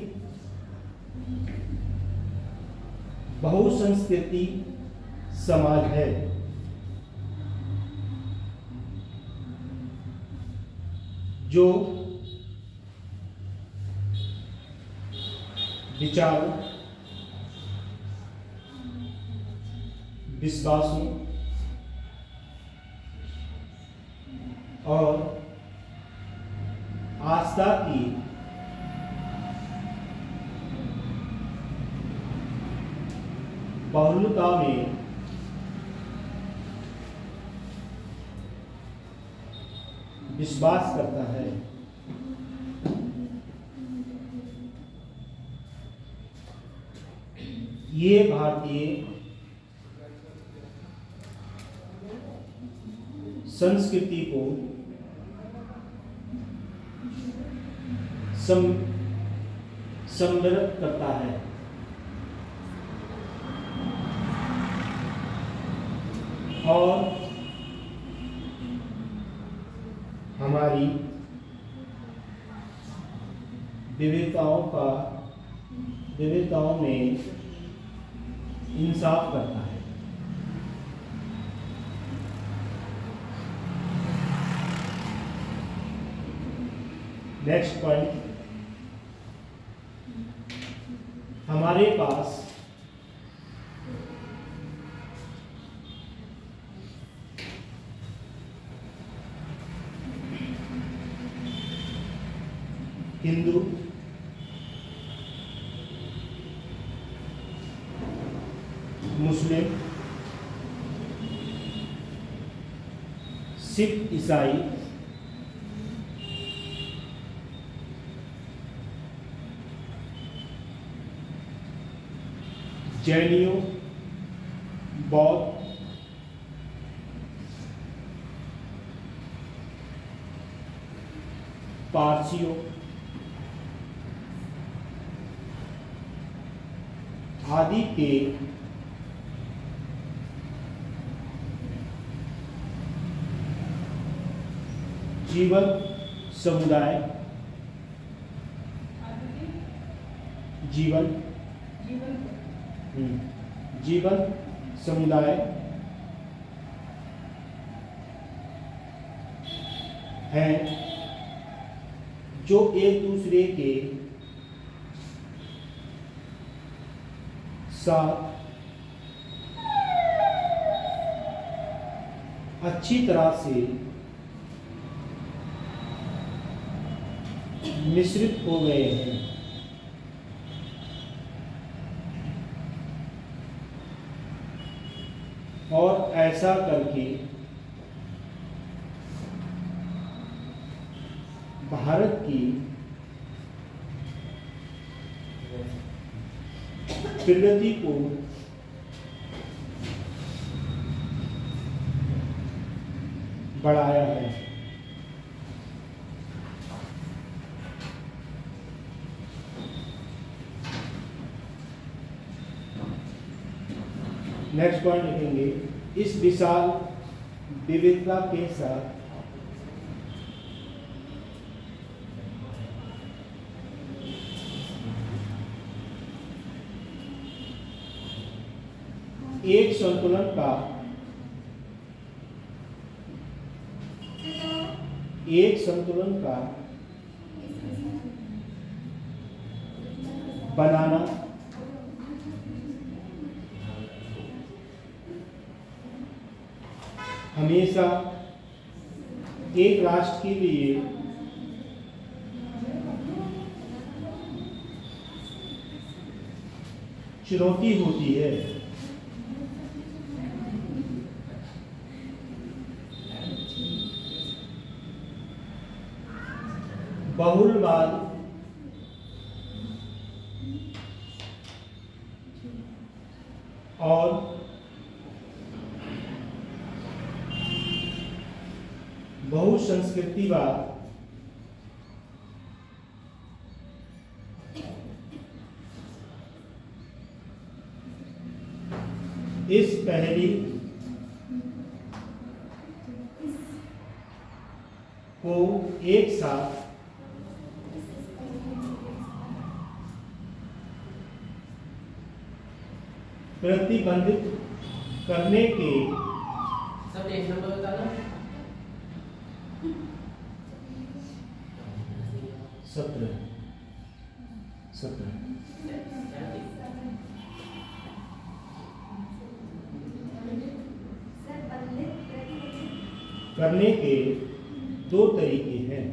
बहुसंस्कृति समाज है। जो विचारों, विश्वासों और आस्था की बहुलता में विश्वास करता है। ये भारतीय संस्कृति को समृद्ध करता है और हमारी विविधताओं में इंसाफ करता है। नेक्स्ट पॉइंट, हमारे पास हिंदू, मुस्लिम, सिख, ईसाई, जैनियों, बौद्ध, पारसियों, आदि के जीवन समुदाय जीवन समुदाय हैं जो एक दूसरे के साथ अच्छी तरह से मिश्रित हो गए हैं और ऐसा करके भारत की प्रगति को बढ़ाया है। नेक्स्ट पॉइंट लिखेंगे, इस विशाल विविधता के साथ एक संतुलन का बनाना हमेशा एक राष्ट्र के लिए चुनौती होती है। बहुलवाद और बहुसंस्कृतिवाद इस पहली को एक साथ प्रतिबंधित करने के सब एक नंबर बताना 17 करने के दो तरीके हैं।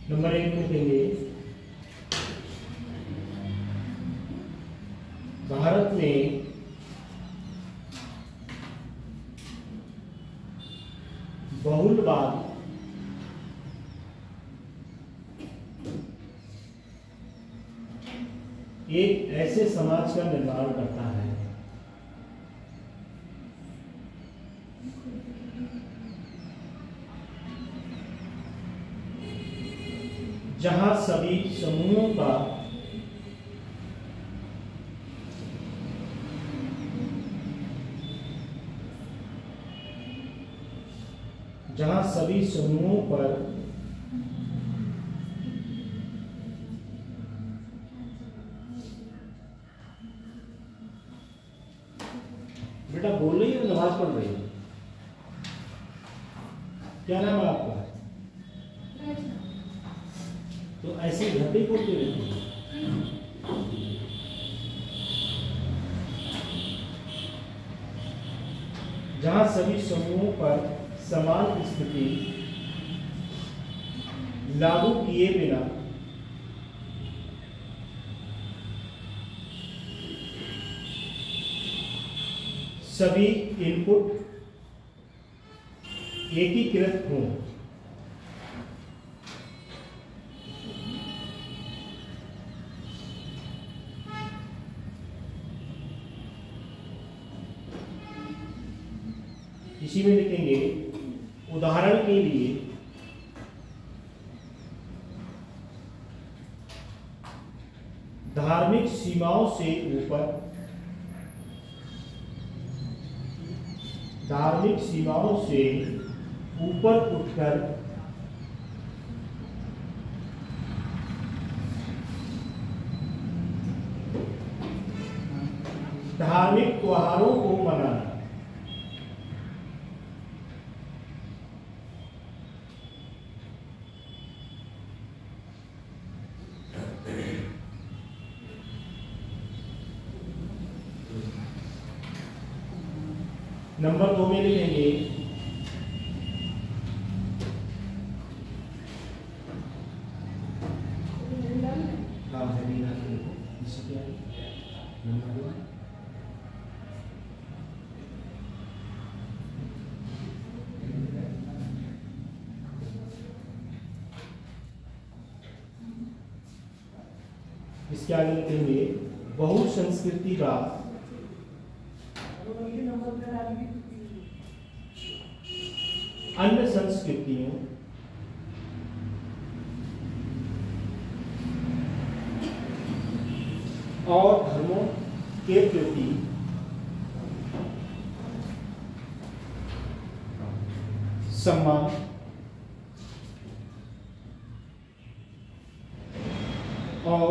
नंबर 1 लिखेंगे, भारत में बहुलवाद एक ऐसे समाज का निर्माण करता है जहां सभी समूहों का पर बेटा बोल रही है, नमाज पढ़ रही है। क्या नाम है आपका? तो ऐसे घर पे बोलते रहती है। जहां सभी समूहों पर समान स्थिति लागू किए बिना सभी इनपुट एकीकृत हों, इसी में लिखेंगे उदाहरण के लिए धार्मिक सीमाओं से ऊपर उठकर धार्मिक त्योहारों को मनाना। नंबर 2 में लिखेंगे नंबर 2 इसके आगे लिखेंगे बहुसंस्कृतिवाद अन्य संस्कृतियों और धर्मों के प्रति सम्मान और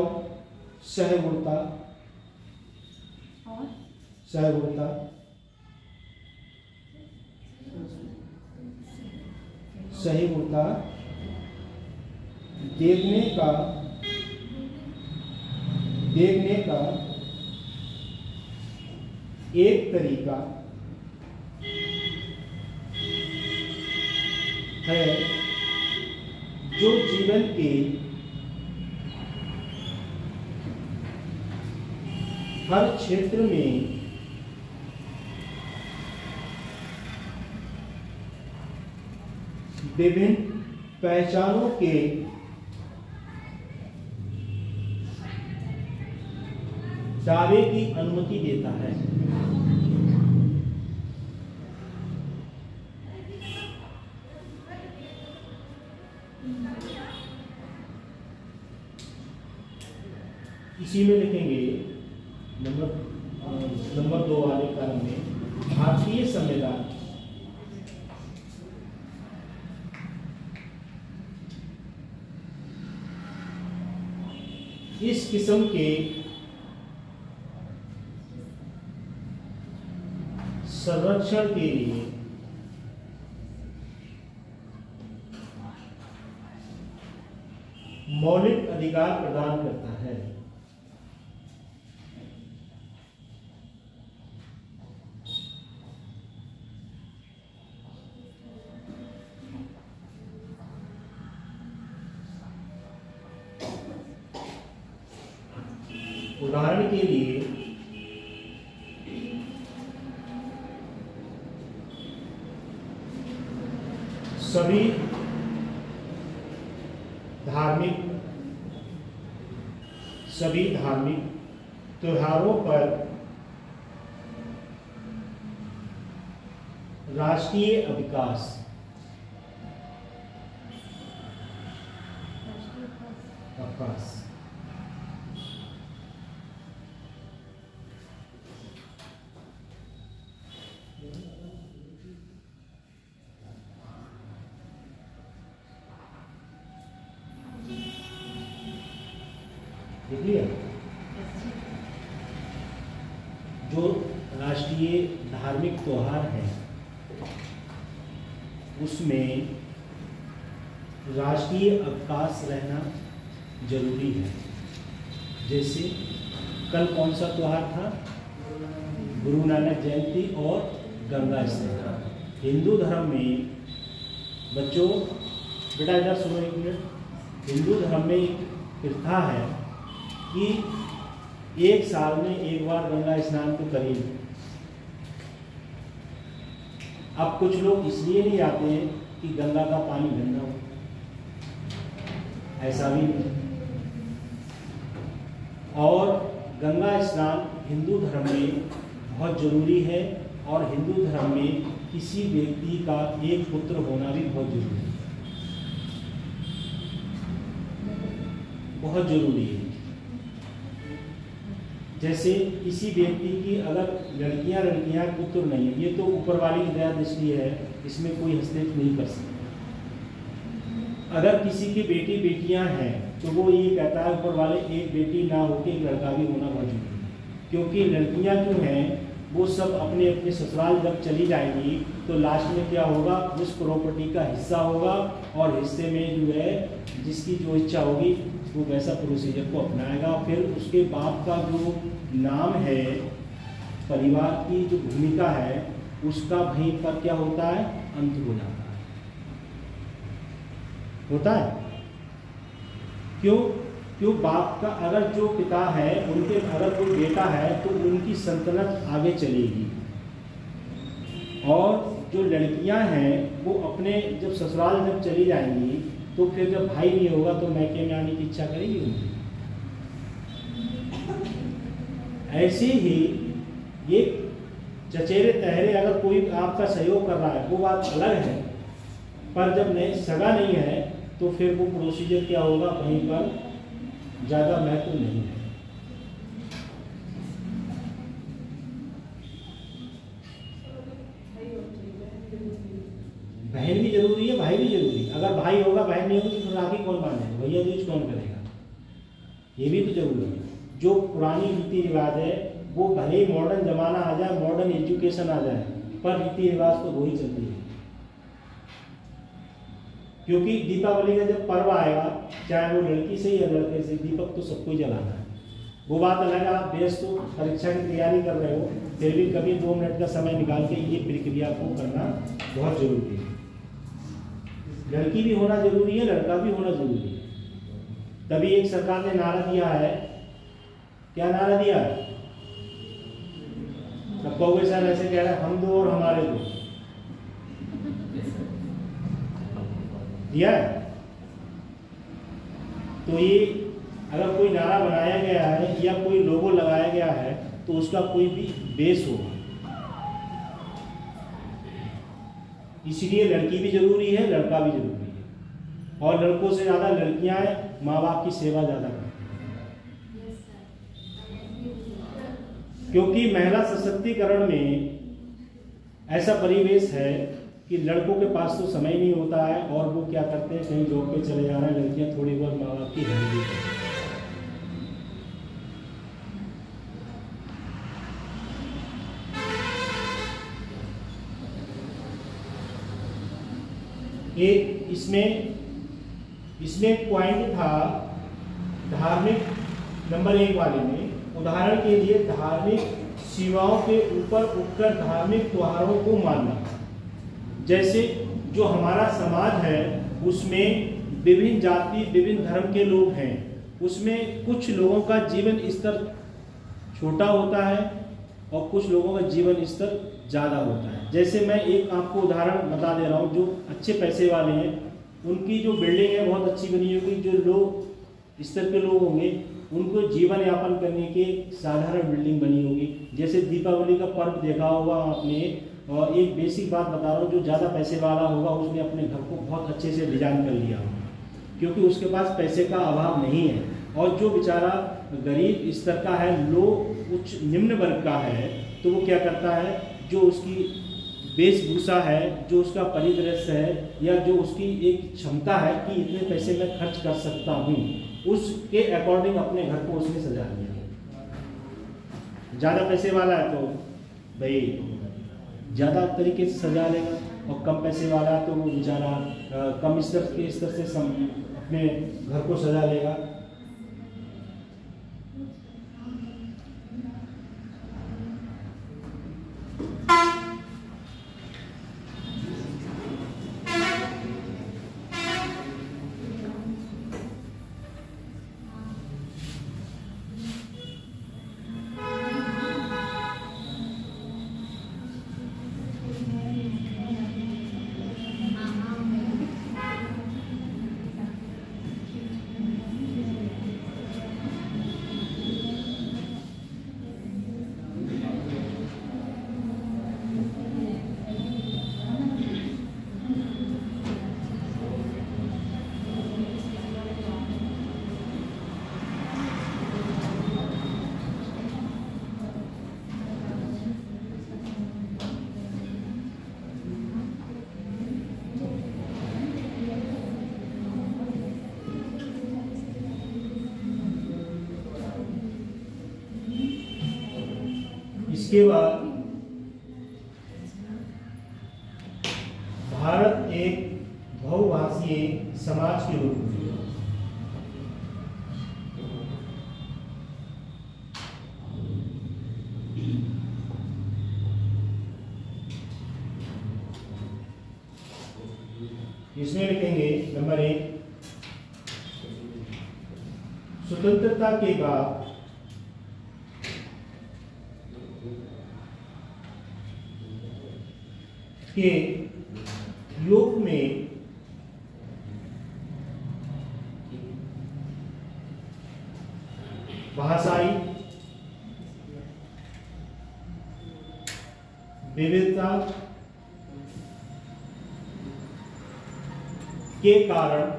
सहिष्णुता देखने का एक तरीका है जो जीवन के हर क्षेत्र में विभिन्न पहचानों के दावे की अनुमति देता है। इसी में लिखेंगे नंबर 2 वाले क्रम में भारतीय संविधान इस किस्म के संरक्षण के लिए मौलिक अधिकार प्रदान करता है। उदाहरण के लिए सभी धार्मिक त्योहारों पर राष्ट्रीय अवकाश अवकाश। देखिए, जो राष्ट्रीय धार्मिक त्योहार है उसमें राष्ट्रीय अवकाश रहना जरूरी है। जैसे कल कौन सा त्योहार था? गुरु नानक जयंती और गंगा स्नान। हिंदू धर्म में बच्चों, बेटा इधर सुनो एक मिनट। हिंदू धर्म में एक प्रथा है कि एक साल में एक बार गंगा स्नान तो करें। अब कुछ लोग इसलिए नहीं आते हैं कि गंगा का पानी गंदा हो, ऐसा भी नहीं। और गंगा स्नान हिंदू धर्म में बहुत जरूरी है, और हिंदू धर्म में किसी व्यक्ति का एक पुत्र होना भी बहुत जरूरी है, बहुत जरूरी है। जैसे किसी व्यक्ति की अगर लड़कियां पुत्र नहीं है, ये तो ऊपर वाली की दया दृष्टि है, इसमें कोई हस्तक्षेप नहीं कर सकता। अगर किसी की बेटी बेटियां हैं तो वो ये कहता है ऊपर वाले एक बेटी ना होकर एक लड़का भी होना बहुत जरूरी है, क्योंकि लड़कियां जो हैं वो सब अपने अपने ससुराल जब चली जाएंगी तो लास्ट में क्या होगा, उस प्रॉपर्टी का हिस्सा होगा, और हिस्से में जो है जिसकी जो इच्छा होगी वो वैसा प्रोसीजर को अपनाएगा। फिर उसके बाप का जो नाम है, परिवार की जो भूमिका है, उसका वहीं पर क्या होता है, अंत हो जाता है। होता है क्यों बाप का अगर जो पिता है उनके अगर कोई बेटा है तो उनकी सल्तनत आगे चलेगी, और जो लड़कियां हैं वो अपने जब ससुराल जब चली जाएंगी तो फिर जब भाई नहीं होगा तो मैके में आने की इच्छा करेगी उनकी। ऐसे ही ये चचेरे तहरे अगर कोई आपका सहयोग कर रहा है वो बात अलग है, पर जब नहीं सगा नहीं है तो फिर वो प्रोसीजर क्या होगा, वहीं पर ज़्यादा महत्व नहीं है। बहन भी जरूरी है, भाई भी जरूरी है। अगर भाई होगा बहन नहीं होगी तो राखी कौन बांधेगा, भैया दूज कौन करेगा, ये भी तो जरूरी है। जो पुरानी रीति रिवाज है वो भले ही मॉडर्न जमाना आ जाए, मॉडर्न एजुकेशन आ जाए, पर रीति रिवाज तो वही चलती है। क्योंकि दीपावली का जब पर्व आएगा, चाहे वो लड़की से या लड़के से, दीपक तो सबको ही जलाना है। वो बात अलग है, आप बेस तो परीक्षा की तैयारी कर रहे हो, फिर भी कभी 2 मिनट का समय निकाल के ये प्रक्रिया को करना बहुत जरूरी है। लड़की भी होना जरूरी है, लड़का भी होना जरूरी है। तभी एक सरकार ने नारा दिया है, क्या नारा दिया है? तब कहोगे सर ऐसे कह रहे हैं, हम दो और हमारे दो, दिया है। तो ये अगर कोई नारा बनाया गया है या कोई लोगो लगाया गया है तो उसका कोई भी बेस होगा। इसलिए लड़की भी जरूरी है, लड़का भी जरूरी है, और लड़कों से ज़्यादा लड़कियां माँ बाप की सेवा ज़्यादा करती हैं। क्योंकि महिला सशक्तिकरण में ऐसा परिवेश है कि लड़कों के पास तो समय नहीं होता है, और वो क्या करते हैं, कहीं जॉब पे चले जा रहे हैं, लड़कियां थोड़ी बहुत माँ बाप की हेल्प भी करती हैं। एक इसमें पॉइंट था धार्मिक नंबर 1 वाले में, उदाहरण के लिए धार्मिक सेवाओं के ऊपर उठकर धार्मिक त्योहारों को मानना। जैसे जो हमारा समाज है उसमें विभिन्न जाति विभिन्न धर्म के लोग हैं, उसमें कुछ लोगों का जीवन स्तर छोटा होता है और कुछ लोगों का जीवन स्तर ज़्यादा होता है। जैसे मैं एक आपको उदाहरण बता दे रहा हूँ, जो अच्छे पैसे वाले हैं उनकी जो बिल्डिंग है बहुत अच्छी बनी होगी, जो लोग स्तर के लोग होंगे उनको जीवन यापन करने के साधारण बिल्डिंग बनी होगी। जैसे दीपावली का पर्व देखा होगा आपने, और एक बेसिक बात बता रहा हूँ, जो ज़्यादा पैसे वाला होगा उसने अपने घर को बहुत अच्छे से डिजाइन कर लिया होगा, क्योंकि उसके पास पैसे का अभाव नहीं है। और जो बेचारा गरीब स्तर का है, लो उच्च निम्न वर्ग का है, तो वो क्या करता है, जो उसकी वेशभूषा है, जो उसका परिदृश्य है, या जो उसकी एक क्षमता है कि इतने पैसे मैं खर्च कर सकता हूँ, उसके अकॉर्डिंग अपने घर को उसने सजा लिया। ज़्यादा पैसे वाला है तो भाई ज़्यादा तरीके से सजा लेगा, और कम पैसे वाला है तो वो बेचारा कम स्तर से अपने घर को सजा लेगा। इसके बाद भारत एक बहुभाषीय समाज के रूप में इसमें लिखेंगे नंबर 1, स्वतंत्रता के बाद के योग में भाषाई विविधता के कारण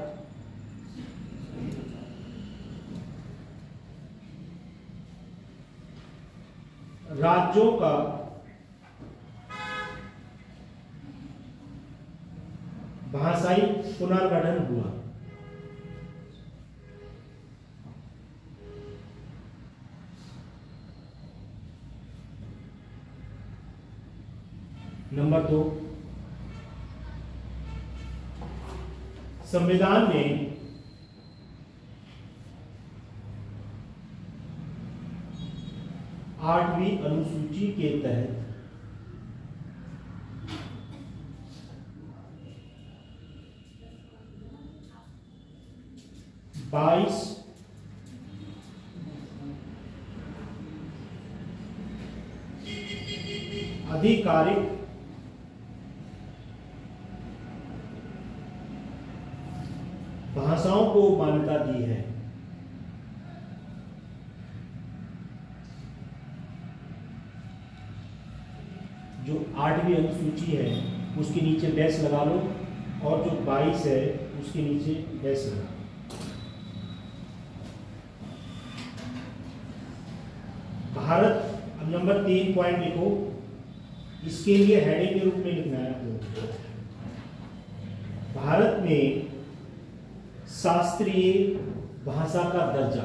राज्यों का भाषाई पुनर्गठन हुआ। नंबर 2, संविधान ने आठवीं अनुसूची के तहत बाईस आधिकारिक भाषाओं को मान्यता दी है। जो 8वीं अनुसूची है उसके नीचे डैश लगा लो, और जो 22 है उसके नीचे डैश लगा लो। भारत, अब नंबर 3 पॉइंट लिखो, इसके लिए हेडिंग के रूप में लिखना है आपको। भारत में शास्त्रीय भाषा का दर्जा।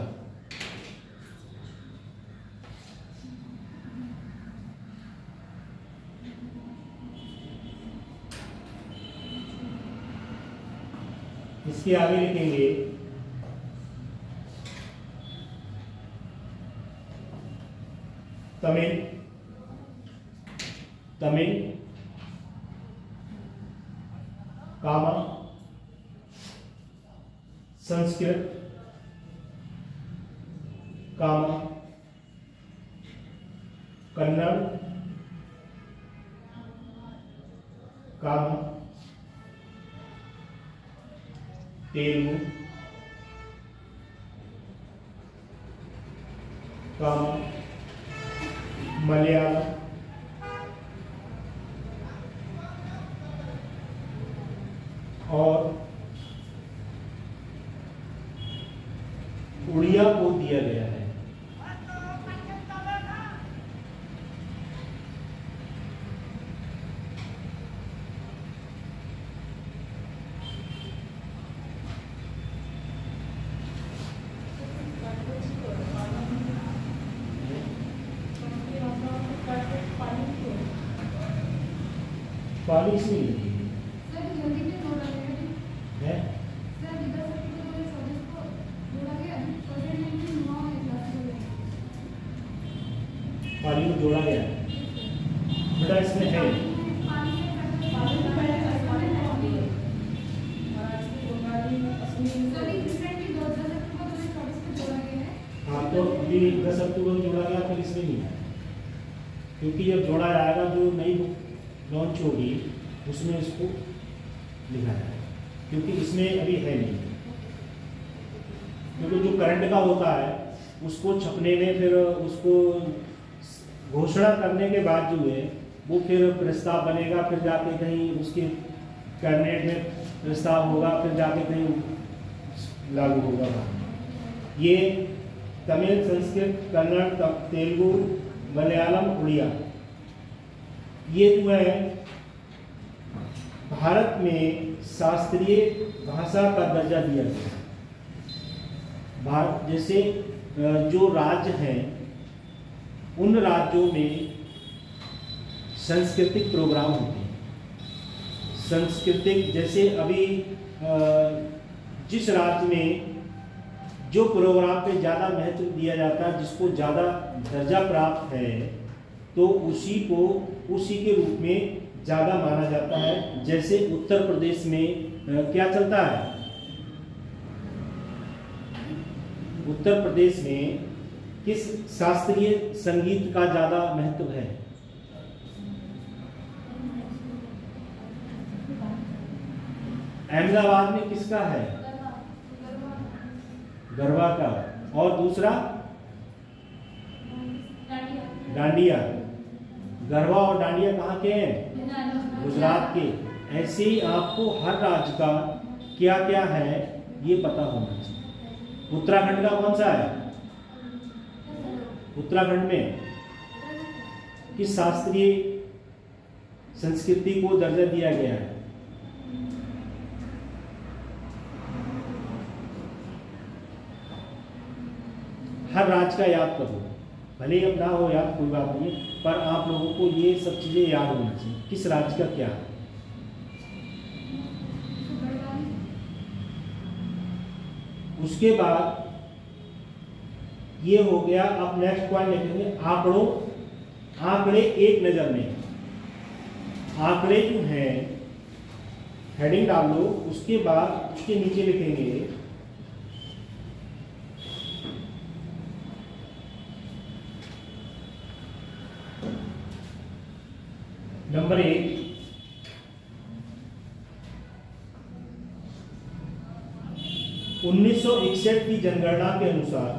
इसके आगे लिखेंगे तमिल, कामा, संस्कृत, कामा, कन्नड़, कामा, तेलुगु, कामा, मलयालम, और पाली इसमें ही लगी सर जल्दी से जोड़ा गया है। सर इधर से तो 24 को जोड़ा गया परसेंट में 9 है क्लास में पाली को जोड़ा गया है बेटा, इसमें है हाँ, तो अभी 10 अक्टूबर को जोड़ा गया, फिर इसमें नहीं है क्योंकि जब जोड़ा जाएगा जो नई बुक लॉन्च होगी उसमें इसको लिखा जाएगा, क्योंकि इसमें अभी है नहीं, क्योंकि जो करंट का होता है उसको छपने में फिर उसको घोषणा करने के बाद जो है वो फिर प्रस्ताव बनेगा, फिर जाके कहीं उसके कैबिनेट में प्रस्ताव होगा, फिर जाके कहीं लागू होगा। ये तमिल, संस्कृत, कन्नड़, तेलुगु, मलयालम, उड़िया, ये जो है भारत में शास्त्रीय भाषा का दर्जा दिया गया है। भारत जैसे जो राज्य हैं उन राज्यों में सांस्कृतिक प्रोग्राम होते हैं। सांस्कृतिक जैसे अभी जिस राज्य में जो प्रोग्राम पे ज़्यादा महत्व दिया जाता है, जिसको ज़्यादा दर्जा प्राप्त है, तो उसी के रूप में ज़्यादा माना जाता है। जैसे उत्तर प्रदेश में क्या चलता है, उत्तर प्रदेश में किस शास्त्रीय संगीत का ज़्यादा महत्व है? अहमदाबाद में किसका है? गरबा का। और दूसरा डांडिया। गरबा और डांडिया कहाँ के हैं? गुजरात के। ऐसे ही आपको हर राज्य का क्या क्या है ये पता होना चाहिए। उत्तराखंड का कौन सा है? उत्तराखंड में किस शास्त्रीय संस्कृति को दर्जा दिया गया है? हर राज्य का याद करो, भले ही अब ना हो याद कोई बात नहीं, पर आप लोगों को ये सब चीजें याद होनी चाहिए। किस राज्य का क्या है? उसके बाद ये हो गया। अब नेक्स्ट पॉइंट लिखेंगे आंकड़े एक नजर में। आंकड़े जो हैं हेडिंग डाल लो, उसके बाद उसके नीचे लिखेंगे नंबर 1 1961 की जनगणना के अनुसार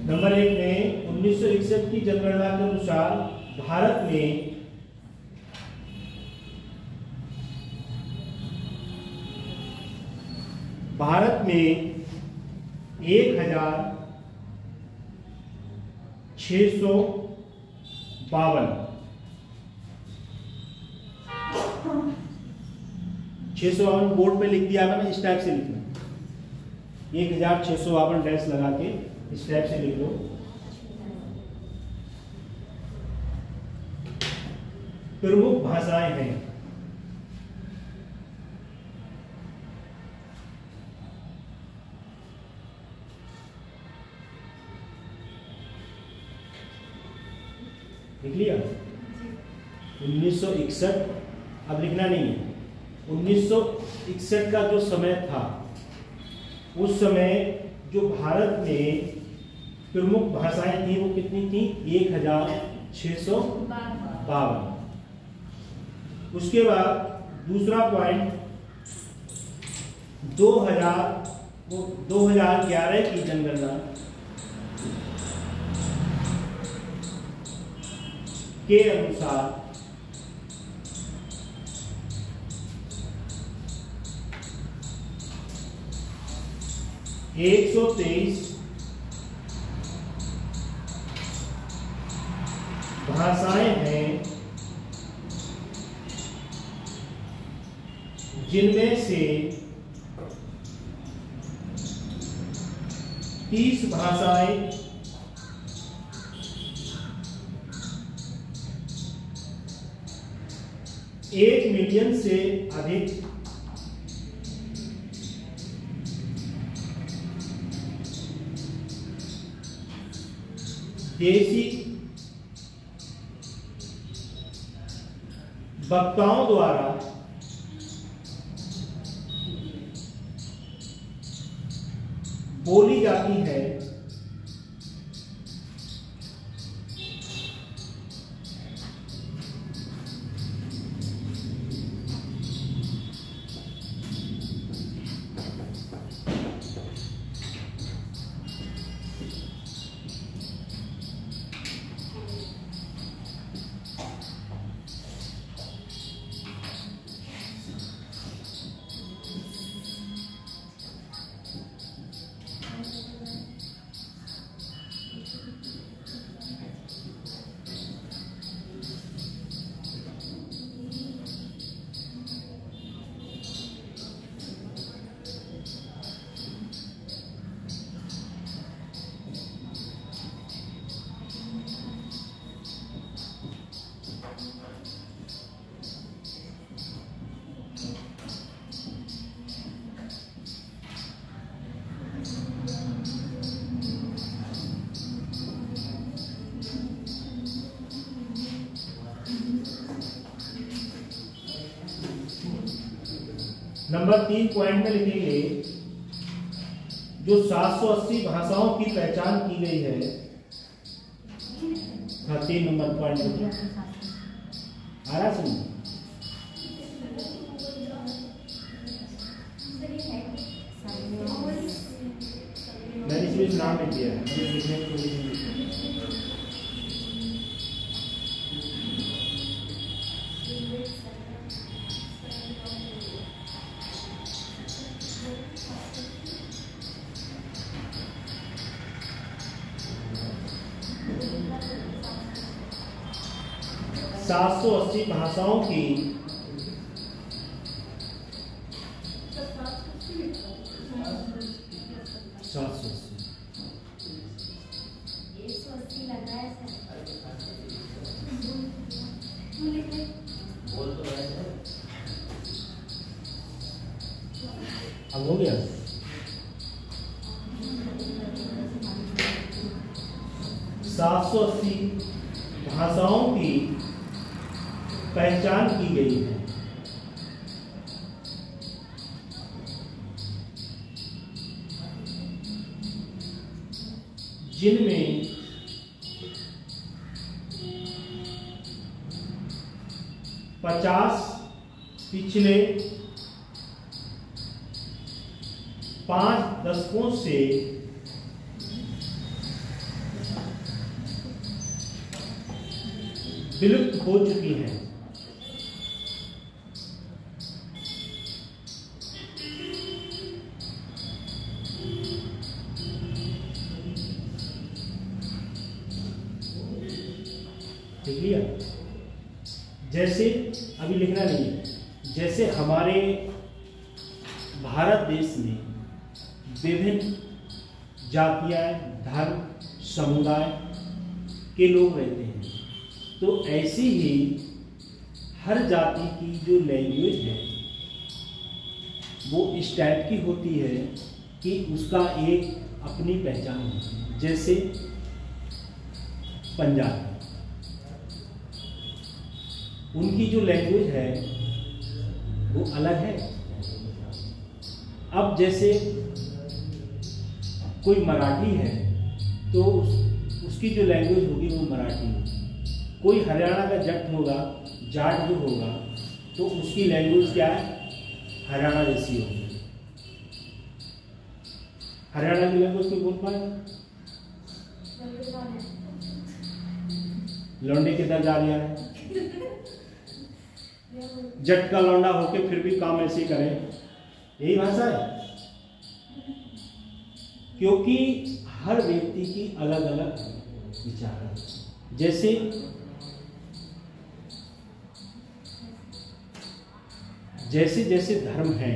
नंबर 1 में 1961 की जनगणना के अनुसार भारत में 1652 बोर्ड पे लिख दिया मैंने, इस टाइप से लिखना 1652 डैश लगा के इस टाइप से लिख लो। प्रमुख भाषाएं हैं। लिख लिया? 1961 अब लिखना नहीं है। 1961 का जो समय था, उस समय जो भारत में प्रमुख भाषाएं थी वो कितनी थी? 1652। उसके बाद दूसरा पॉइंट 2000 वो 2011 की जनगणना के अनुसार 123 भाषाएं हैं, जिनमें से 30 भाषाएं एक मिलियन से अधिक देसी वक्ताओं द्वारा बोली जाती है। नंबर 3 पॉइंट में लिखेंगे जो 780 भाषाओं की पहचान की गई है। हाँ, 3 नंबर पॉइंट आ रहा सुन। मैंने इसमें नाम लिख दिया है, लिखने को 780 भाषाओं की अब हो गया। 780 भाषाओं की पहचान की गई है, जिनमें 50 पिछले 5 दशकों से विलुप्त हो चुकी हैं। ठीक लिया? जैसे अभी लिखना नहीं है, जैसे हमारे भारत देश में विभिन्न जातियां, धर्म, समुदाय के लोग रहते हैं, तो ऐसे ही हर जाति की जो लैंग्वेज है वो इस टाइप की होती है कि उसका एक अपनी पहचान है। जैसे पंजाब, उनकी जो लैंग्वेज है वो अलग है। अब जैसे कोई मराठी है तो उसकी जो लैंग्वेज होगी वो मराठी है। कोई हरियाणा का जट होगा, जाट जो होगा, तो उसकी लैंग्वेज क्या है, हरियाणा जैसी होगी। हरियाणा की लैंग्वेज कोई बोल पाएगा? लौंडे किधर जा रहा है? जट का लौंडा होके फिर भी काम ऐसे ही करे, यही भाषा है। क्योंकि हर व्यक्ति की अलग अलग विचार है। जैसे जैसे धर्म है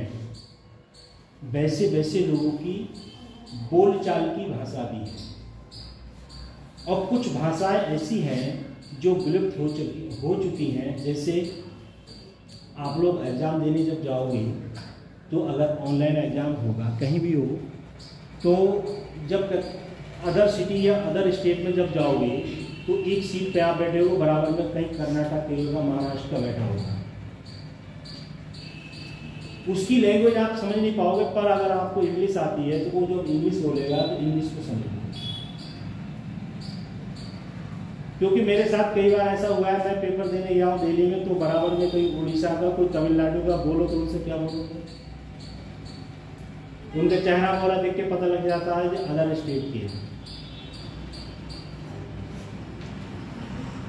वैसे वैसे लोगों की बोलचाल की भाषा भी है। और कुछ भाषाएं ऐसी हैं जो विलुप्त हो चुकी हैं। जैसे आप लोग एग्ज़ाम देने जब जाओगे तो अगर ऑनलाइन एग्ज़ाम होगा कहीं भी हो, तो जब अदर सिटी या अदर स्टेट में जब जाओगे तो एक सीट पे आप बैठे हो, बराबर में कहीं कर्नाटक, तेलंगाना, महाराष्ट्र का बैठा होगा। उसकी लैंग्वेज आप समझ नहीं पाओगे, पर अगर आपको इंग्लिश आती है तो वो जो इंग्लिश बोलेगा तो इंग्लिश को समझेगा। क्योंकि मेरे साथ कई बार ऐसा हुआ है, मैं पेपर देने गया हूँ दिल्ली में, तो बराबर में कोई उड़ीसा का, कोई तमिलनाडु का बोलो तो उनसे क्या बोलोगे? उनका चेहरा मोहरा देख के पता लग जाता है कि अदर स्टेट के हैं।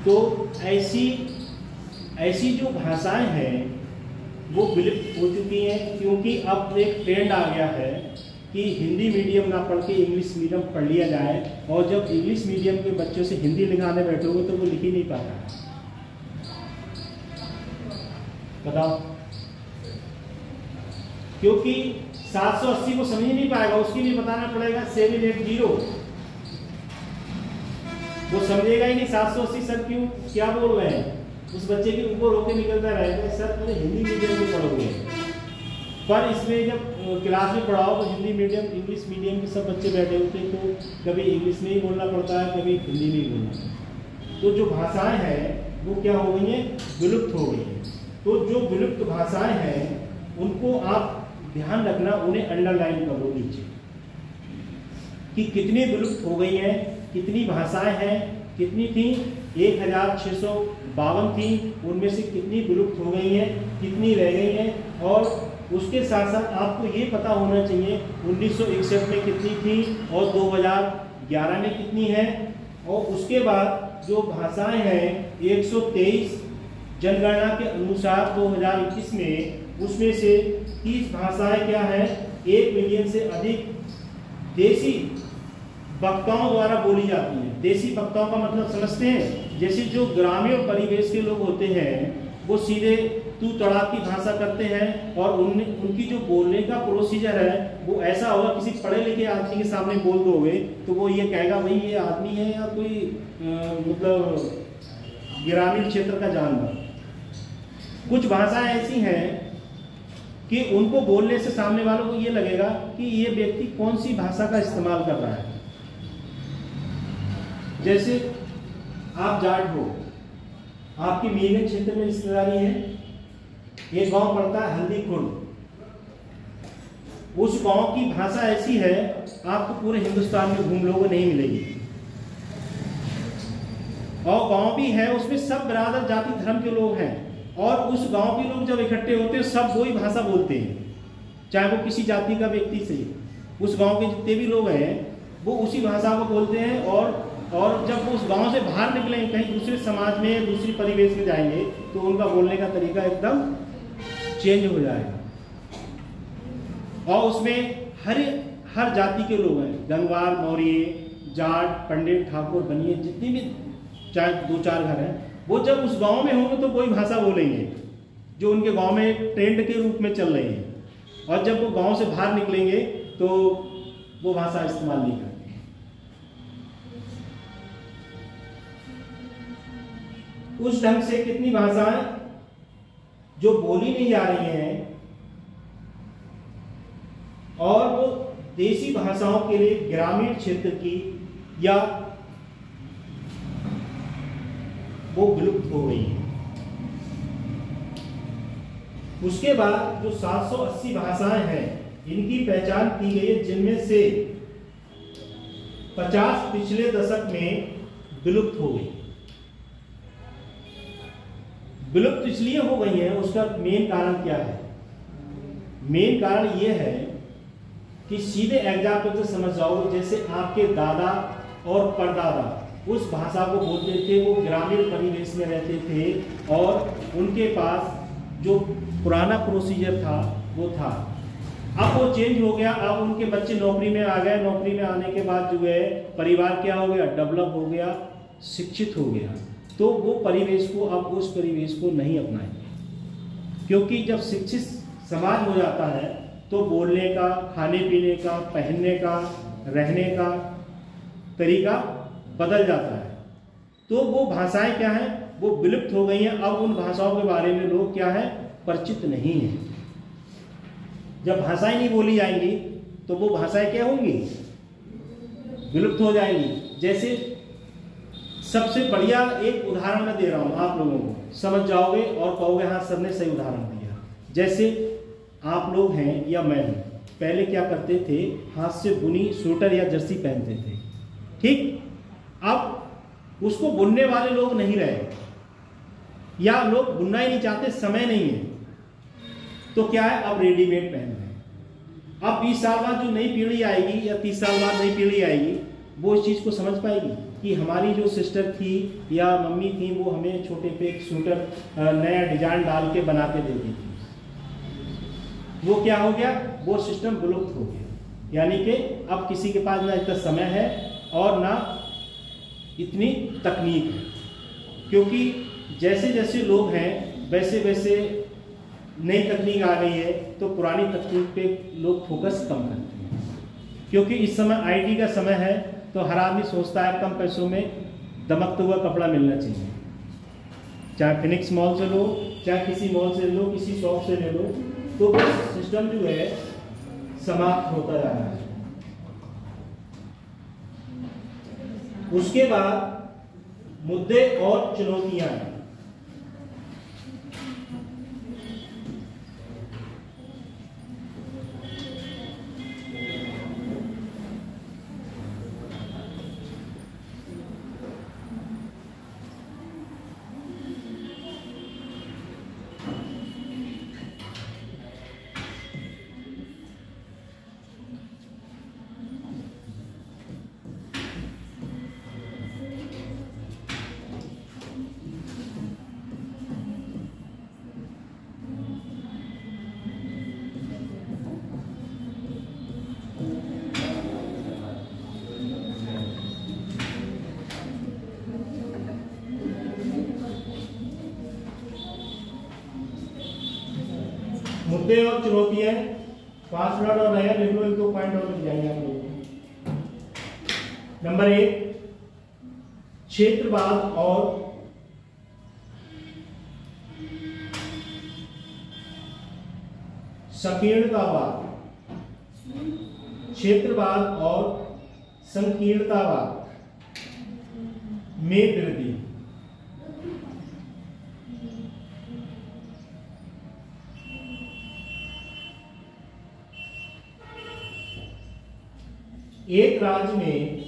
तो ऐसी जो भाषाएं हैं वो विलुप्त हो चुकी हैं। क्योंकि अब एक ट्रेंड आ गया है कि हिंदी मीडियम ना पढ़ के इंग्लिश मीडियम पढ़ लिया जाए, और जब इंग्लिश मीडियम के बच्चों से हिंदी लिखाने बैठोगे तो वो लिख ही नहीं पाता। बताओ, क्योंकि 780 को समझ नहीं पाएगा, उसके लिए बताना पड़ेगा 780। वो समझेगा ही नहीं 780 सर क्यों क्या बोल रहे हैं। उस बच्चे के ऊपर होके निकलता रहेगा, सर मैंने हिंदी मीडियम में पढ़ोगे। पर इसमें जब क्लास में पढ़ाओ तो हिंदी मीडियम, इंग्लिश मीडियम के सब बच्चे बैठे होते हैं, तो कभी इंग्लिश में ही बोलना पड़ता है, कभी हिंदी में ही बोलना पड़ता है। तो जो भाषाएं हैं वो क्या हो गई हैं? विलुप्त हो गई हैं। तो जो विलुप्त भाषाएं हैं उनको आप ध्यान रखना, उन्हें अंडरलाइन कर लो नीचे कि कितनी विलुप्त हो गई हैं, कितनी भाषाएं हैं, कितनी थी? 1652 थी, उनमें से कितनी विलुप्त हो गई हैं, कितनी रह गई हैं। और उसके साथ साथ आपको ये पता होना चाहिए 1961 में कितनी थी और 2011 में कितनी है। और उसके बाद जो भाषाएं हैं 123 जनगणना के अनुसार 2021 में, उसमें से 30 भाषाएं क्या है? 1 मिलियन से अधिक देसी वक्ताओं द्वारा बोली जाती हैं। देसी वक्ताओं का मतलब समझते हैं? जैसे जो ग्रामीण परिवेश के लोग होते हैं वो सीधे तू तड़ाक की भाषा करते हैं, और उनकी जो बोलने का प्रोसीजर है वो ऐसा होगा, किसी पढ़े लिखे आदमी के सामने बोल दोगे तो वो ये कहेगा भाई ये आदमी है या कोई मतलब ग्रामीण क्षेत्र का जानवर। कुछ भाषाएं ऐसी हैं कि उनको बोलने से सामने वालों को ये लगेगा कि ये व्यक्ति कौन सी भाषा का इस्तेमाल कर रहा है। जैसे आप जाट हो, आपकी मीरगंज क्षेत्र में रिश्तेदारी है, ये गांव पड़ता है हल्दी खुर्द। उस गांव की भाषा ऐसी है आपको पूरे हिंदुस्तान में घूम लोगों नहीं मिलेगी। और गांव भी है, उसमें सब बिरादर जाति धर्म के लोग हैं, और उस गांव के लोग जब इकट्ठे होते हैं सब वही भाषा बोलते हैं, चाहे वो किसी जाति का व्यक्ति से। उस गांव के जितने भी लोग हैं वो उसी भाषा को बोलते हैं। और जब वो उस गांव से बाहर निकलेंगे, कहीं दूसरे समाज में, दूसरी परिवेश में जाएंगे, तो उनका बोलने का तरीका एकदम चेंज हो जाएगा। और उसमें हर जाति के लोग हैं, गंगवार, मौर्य, जाट, पंडित, ठाकुर, बनिए, जितनी भी चाहे 2-4 घर हैं, वो जब उस गांव में होंगे तो वही भाषा बोलेंगे जो उनके गांव में ट्रेंड के रूप में चल रही है। और जब वो गांव से बाहर निकलेंगे तो वो भाषा इस्तेमाल नहीं करेंगे। उस ढंग से कितनी भाषाएं जो बोली नहीं जा रही हैं, और वो देसी भाषाओं के लिए ग्रामीण क्षेत्र की या वो विलुप्त हो गई है। उसके बाद जो 780 भाषाएं हैं इनकी पहचान की गई है, जिनमें से 50 पिछले दशक में विलुप्त हो गई। विलुप्त इसलिए हो गई है, उसका मेन कारण क्या है? मेन कारण यह है कि सीधे एग्जाम्पल से समझ जाओगे। जैसे आपके दादा और परदादा उस भाषा को बोलते थे, वो ग्रामीण परिवेश में रहते थे और उनके पास जो पुराना प्रोसीजर था वो था। अब वो चेंज हो गया, अब उनके बच्चे नौकरी में आ गए, नौकरी में आने के बाद जो है परिवार क्या हो गया, डेवलप हो गया, शिक्षित हो गया, तो वो परिवेश को अब उस परिवेश को नहीं अपनाएंगे। क्योंकि जब शिक्षित समाज हो जाता है तो बोलने का, खाने पीने का, पहनने का, रहने का तरीका बदल जाता है। तो वो भाषाएं क्या हैं, वो विलुप्त हो गई हैं। अब उन भाषाओं के बारे में लोग क्या है, परिचित नहीं है। जब भाषाएं नहीं बोली जाएंगी तो वो भाषाएं क्या होंगी, विलुप्त हो जाएंगी। जैसे सबसे बढ़िया एक उदाहरण मैं दे रहा हूं, आप लोगों को समझ जाओगे और कहोगे हाँ सर ने सही उदाहरण दिया। जैसे आप लोग हैं या मैं हूं, पहले क्या करते थे, हाथ से बुनी स्वेटर या जर्सी पहनते थे, ठीक। अब उसको बुनने वाले लोग नहीं रहे, या लोग बुनना ही नहीं चाहते, समय नहीं है, तो क्या है, अब रेडीमेड पहन रहे हैं। अब 20 साल बाद जो नई पीढ़ी आएगी या 30 साल बाद नई पीढ़ी आएगी, वो इस चीज़ को समझ पाएगी कि हमारी जो सिस्टर थी या मम्मी थी वो हमें छोटे पे एक स्वेटर नया डिजाइन डाल के बना के देती थी। वो क्या हो गया, वो सिस्टम विलुप्त हो गया। यानी कि अब किसी के पास ना इतना समय है और ना इतनी तकनीक है, क्योंकि जैसे जैसे लोग हैं वैसे वैसे नई तकनीक आ गई है, तो पुरानी तकनीक पे लोग फोकस कम करते हैं। क्योंकि इस समय आईटी का समय है, तो हर आदमी सोचता है कम पैसों में दमकता हुआ कपड़ा मिलना चाहिए। चाहे फिनिक्स मॉल से लो, चाहे किसी मॉल से लो, किसी शॉप से ले लो, तो वो सिस्टम जो है समाप्त होता जा रहा है। उसके बाद मुद्दे और चुनौतियां हैं। मुद्दे और चुनौतियां 5 मिनट और रहेगा, लिख लो, 1-2 पॉइंट और मिल जाएंगे आप लोगों को। नंबर 1, क्षेत्रवाद और संकीर्णतावाद। क्षेत्रवाद और संकीर्णतावाद में वृद्धि। एक राज्य में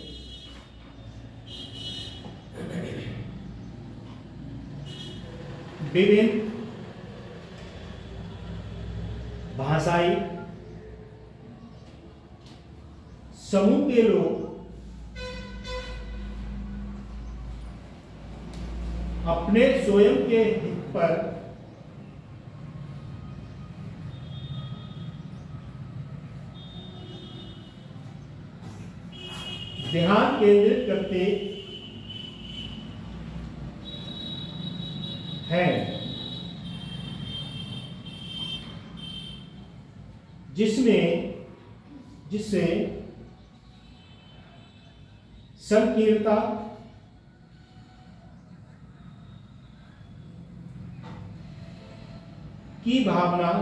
विभिन्न भाषाई समूह के लोग अपने स्वयं के हित पर ध्यान केंद्रित करते हैं, जिससे संकीर्णता की भावना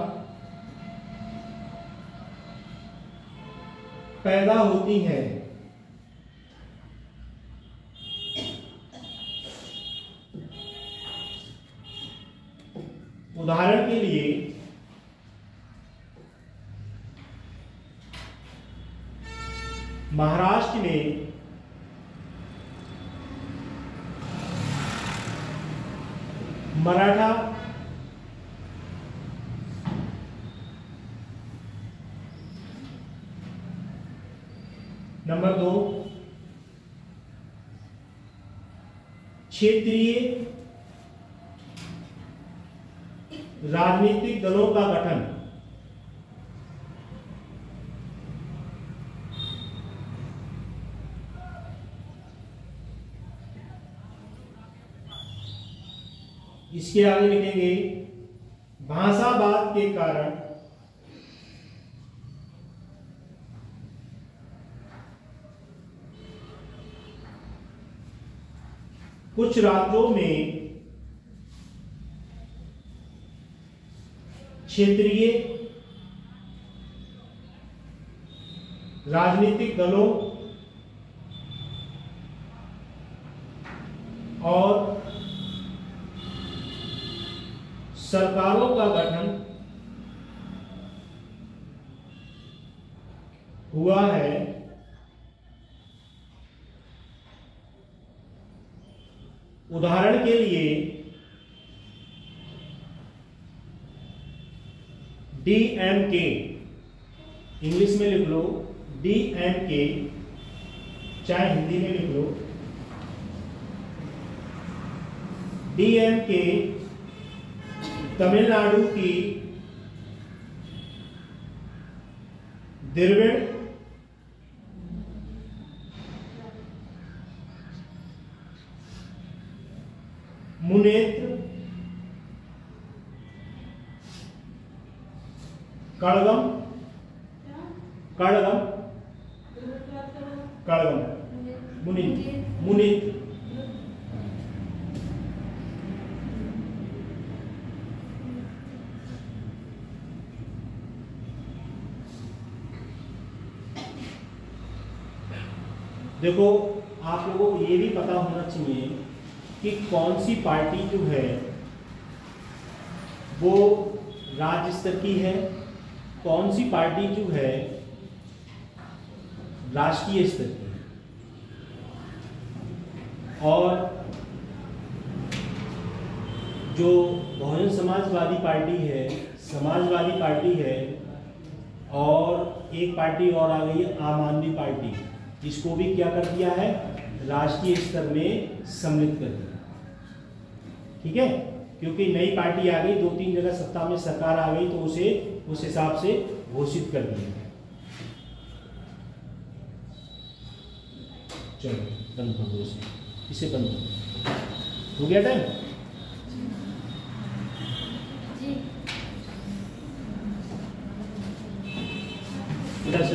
पैदा होती है। उदाहरण के लिए महाराष्ट्र में मराठा नंबर 2, क्षेत्रीय राजनीतिक दलों का गठन। इसके आगे लिखेंगे भाषावाद के कारण कुछ राज्यों में क्षेत्रीय राजनीतिक दलों और सरकारों का गठन हुआ है। उदाहरण के लिए DMK, इंग्लिश में लिख लो DMK, चाहे हिंदी में लिख लो DMK तमिलनाडु की द्रविड़ मुनेत्र कड़गम मुनित देखो, आप लोगों को ये भी पता होना चाहिए कि कौन सी पार्टी जो है वो राज्य स्तर की है, कौन सी पार्टी जो है राष्ट्रीय स्तर की है। और जो बहुजन समाजवादी पार्टी है और एक पार्टी और आ गई है आम आदमी पार्टी, इसको भी क्या कर दिया है, राष्ट्रीय स्तर में सम्मिलित कर दिया। ठीक है, क्योंकि नई पार्टी आ गई, 2-3 जगह सत्ता में सरकार आ गई, तो उसे उस हिसाब से घोषित कर दिया। चलो बंद कर दो इसे बंद कर। हो गया टाइम? इधर से